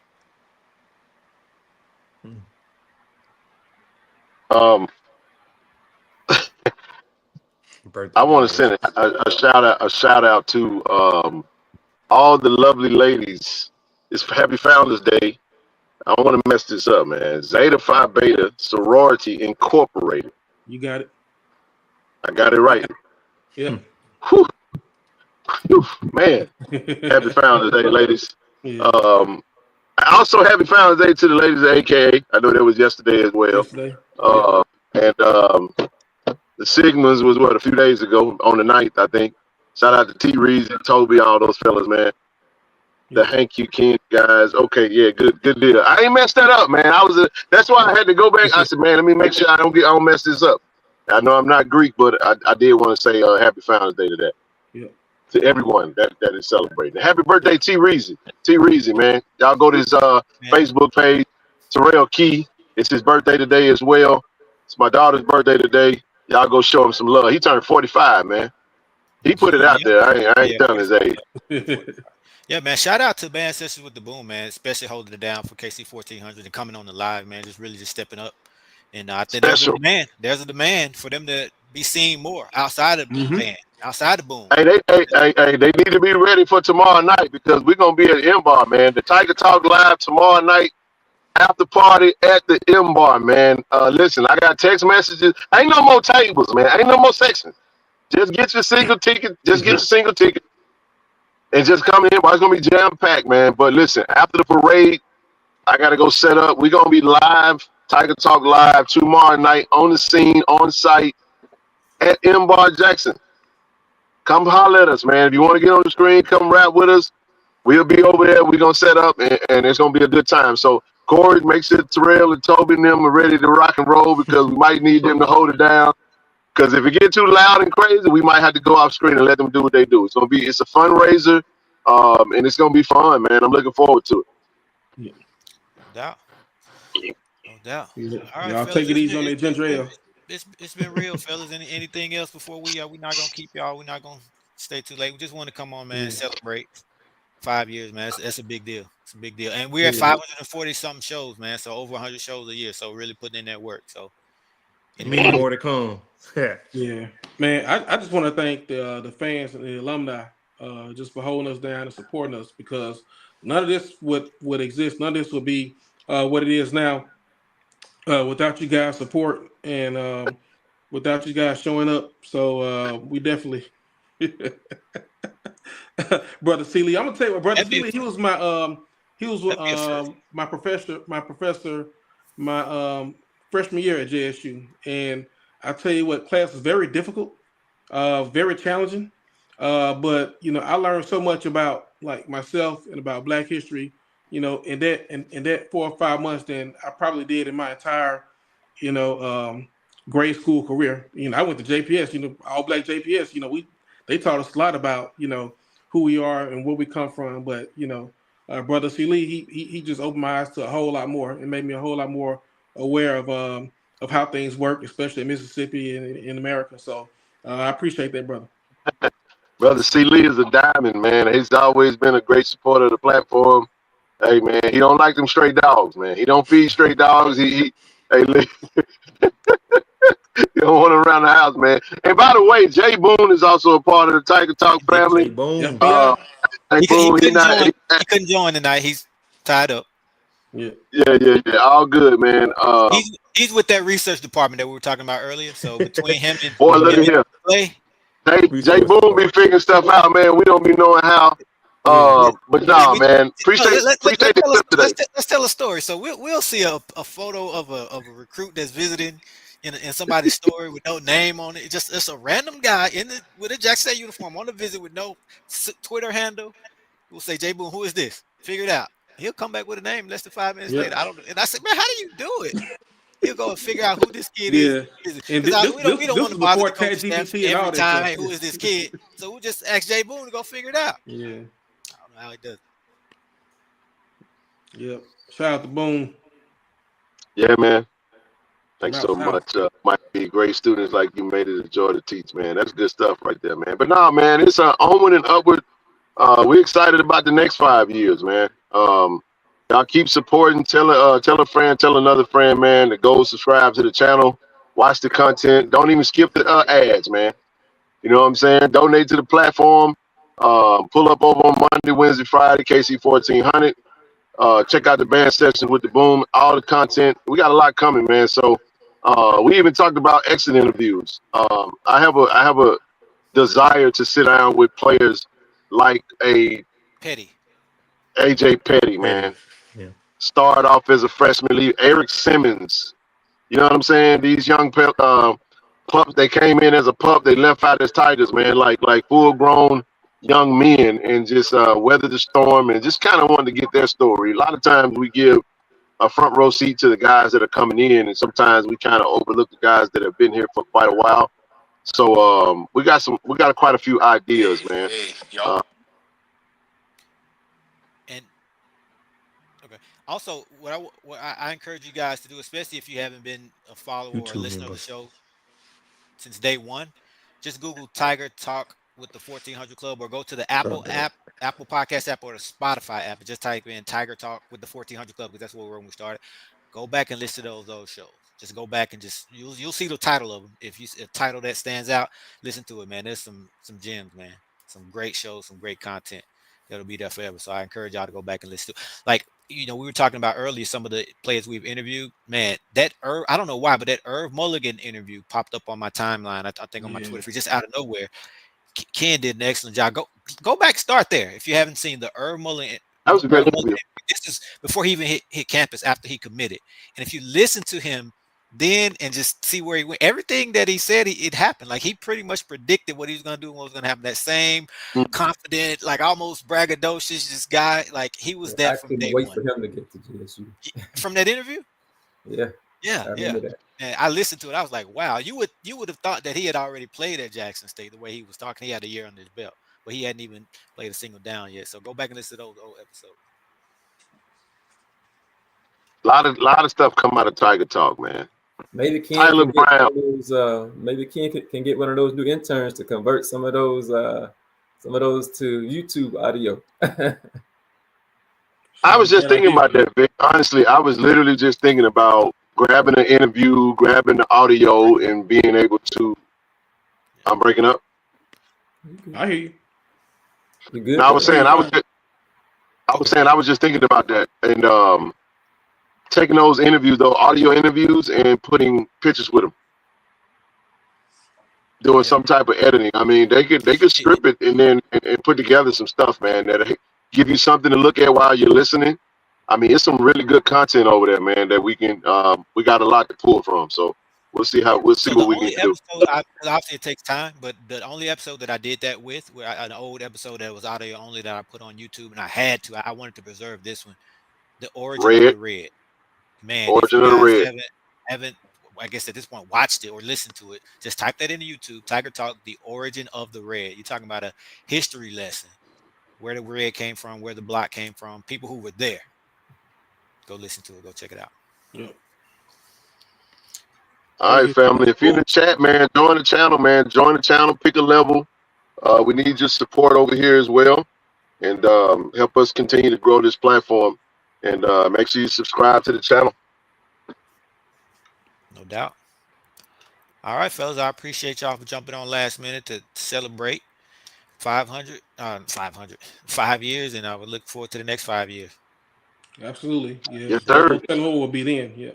I want to send a shout out to all the lovely ladies. It's Happy Founders Day. I don't want to mess this up, man. Zeta Phi Beta Sorority Incorporated. You got it. I got it right. Yeah. Whew. Whew. Man. Happy Founders Day, ladies. Yeah. Also, Happy Founders Day to the ladies at AKA. I know that was yesterday as well. And the Sigmas was a few days ago on the 9th, I think. Shout out to T. Reezy, Toby, all those fellas, man. The Hank You Ken guys. Okay, yeah, good deal. I ain't messed that up, man. That's why I had to go back. I said, man, let me make sure I don't mess this up. I know I'm not Greek, but I did want to say Happy Founders Day to that. Yeah. To everyone that is celebrating. Happy birthday, T. Reezy. T. Reezy, man. Y'all go to his Facebook page, Terrell Key. It's his birthday today as well. It's my daughter's birthday today. Y'all go show him some love. He turned 45, man. He put it out there. I ain't telling his age. Yeah, man. Shout out to Band Sessions with the Boom, man. Especially holding it down for KC 1400 and coming on the live, man. Just really stepping up. And I think there's a demand for them to be seen more outside of the band, outside the Boom. Hey, they need to be ready for tomorrow night, because we're gonna be at M-Bar, man. The Tiger Talk Live tomorrow night. After party at the M-Bar, man. Listen, I got text messages. Ain't no more tables, man. Ain't no more sections. Just get your single ticket. And just come in. It's going to be jam-packed, man. But listen, after the parade, I got to go set up. We're going to be live, Tiger Talk Live, tomorrow night on the scene, on site at M-Bar Jackson. Come holler at us, man. If you want to get on the screen, come rap with us. We'll be over there. We're going to set up, and it's going to be a good time. So Corey, make sure Terrell and Toby and them are ready to rock and roll because we might need them to hold it down. Because if it get too loud and crazy, we might have to go off screen and let them do what they do. It's a fundraiser, and it's gonna be fun, man. I'm looking forward to it. No doubt. Yeah. All right, y'all fellas, take it easy on that ginger ale. It's been real, fellas. Anything else before we're not gonna keep y'all? We're not gonna stay too late. We just want to come on, man, and celebrate 5 years, man. That's a big deal. It's a big deal, and we're at 540 something shows, man. So over 100 shows a year. So really putting in that work. So many more to come. Yeah, man. I just want to thank the fans and the alumni just for holding us down and supporting us, because none of this would exist. None of this would be what it is now without you guys' support and without you guys showing up. So we definitely, Brother Seeley. I'm gonna tell you what, Brother Seeley. He was my professor my freshman year at JSU, and I tell you what, class was very difficult, very challenging. But I learned so much about like myself and about Black history, in that 4 or 5 months than I probably did in my entire, grade school career. I went to JPS, all Black JPS. They taught us a lot about, who we are and where we come from. But Brother C. Lee, he just opened my eyes to a whole lot more and made me a whole lot more aware of how things work, especially in Mississippi and in America. So I appreciate that, brother. Brother C. Lee is a diamond, man. He's always been a great supporter of the platform. Hey, man, he don't like them stray dogs, man. He don't feed stray dogs. Hey, Lee. You don't want him around the house, man. And by the way, Jay Boone is also a part of the Tiger Talk family. Jay Boone. He couldn't join tonight. He's tied up. Yeah. All good, man. He's with that research department that we were talking about earlier. So between him and boy, look at him. Jay Boone be figuring stuff out, man. We don't be knowing how. But no, man. Appreciate the clip today. Let's tell a story. So we'll see a photo of a recruit that's visiting in somebody's story with no name on it. It's a random guy with a Jackson State uniform on the visit with no Twitter handle. We'll say, Jay Boone, who is this? Figure it out. He'll come back with a name less than 5 minutes later. And I said, man, how do you do it? He'll go and figure out who this kid is. And we don't want to bother the coach staff every time. Hey, who is this kid? So we'll just ask Jay Boone to go figure it out. Yeah. I don't know how he does it. Yep. Shout out to Boone. Yeah, man. Thanks so much. Might be great students like you made it a joy to teach, man. That's good stuff right there, man. But no, man, it's onward and upward. We're excited about the next 5 years, man. Y'all keep supporting. Tell a friend, tell another friend, man, to go subscribe to the channel, watch the content. Don't even skip the ads, man. You know what I'm saying? Donate to the platform. Pull up over on Monday, Wednesday, Friday, KC 1400. Check out the band session with the Boom. All the content. We got a lot coming, man. So we even talked about exit interviews. I have a desire to sit down with players like AJ Petty, man. Yeah. Started off as a freshman, leave Eric Simmons. You know what I'm saying? These young pups, they came in as a pup, they left out as Tigers, man, like full grown young men, and just weathered the storm and just kind of wanted to get their story. A lot of times we give a front row seat to the guys that are coming in, and sometimes we kind of overlook the guys that have been here for quite a while. So we got quite a few ideas, man. Also, what I encourage you guys to do, especially if you haven't been a follower or a listener of the show since day one, just Google Tiger Talk with the 1400 Club, or go to the Apple Podcast app, or the Spotify app, and just type in Tiger Talk with the 1400 Club, because that's where when we started. Go back and listen to those shows. Just go back and you'll see the title of them. If you see a title that stands out, listen to it, man. There's some gems, man. Some great shows, some great content that'll be there forever. So I encourage y'all to go back and listen to. Like, we were talking about earlier, some of the players we've interviewed. Man, that I don't know why, but that Irv Mulligan interview popped up on my timeline. I think on my Twitter feed, just out of nowhere. Ken did an excellent job. Go back, start there if you haven't seen the Irv Mulligan. That was a great interview. This is before he even hit campus, after he committed. And if you listen to him then and just see where he went. Everything that he said, it happened. Like he pretty much predicted what he was going to do and what was going to happen. That same confident, like almost braggadocious, this guy, like he was that from day one. I couldn't wait for him to get to GSU. From that interview? Yeah. I remember that. And I listened to it. I was like, wow, you would have thought that he had already played at Jackson State the way he was talking. He had a year under his belt, but he hadn't even played a single down yet. So go back and listen to those old episodes. A lot of stuff come out of Tiger Talk, man. Maybe Ken Tyler Brown. Maybe Ken can get one of those new interns to convert some of those to YouTube audio. I was just thinking about that, Vic. Honestly, I was literally just thinking about grabbing an interview, grabbing the audio, and being able to. I'm breaking up. I hear you. You good? No, I was just thinking about that, and taking those interviews, those audio interviews, and putting pictures with them, doing some type of editing. I mean, they could strip it and then and put together some stuff, man, that give you something to look at while you're listening. I mean, it's some really good content over there, man, that we can we got a lot to pull from. So we'll see what we can do. Obviously, it takes time, but the only episode that I did that with, an old episode that was audio only that I put on YouTube, and I wanted to preserve this one, the origin of the red. Man, Origin of the Red. Haven't, I guess at this point, watched it or listened to it, just type that into YouTube, Tiger Talk, the origin of the red. You're talking about a history lesson, where the red came from, where the block came from, people who were there. Go listen to it. Go check it out. Yep. All right, family. If you're in the chat, man, join the channel, man. Join the channel, pick a level. We need your support over here as well, and help us continue to grow this platform. And make sure you subscribe to the channel. No doubt. All right, fellas. I appreciate y'all for jumping on last minute to celebrate 5 years, and I would look forward to the next 5 years. Absolutely. Yeah. Yes, sir. Will be then. Yeah.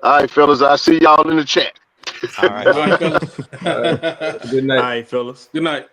All right, fellas. I'll see y'all in the chat. All right. All right, fellas. Good night. All right, fellas. Good night.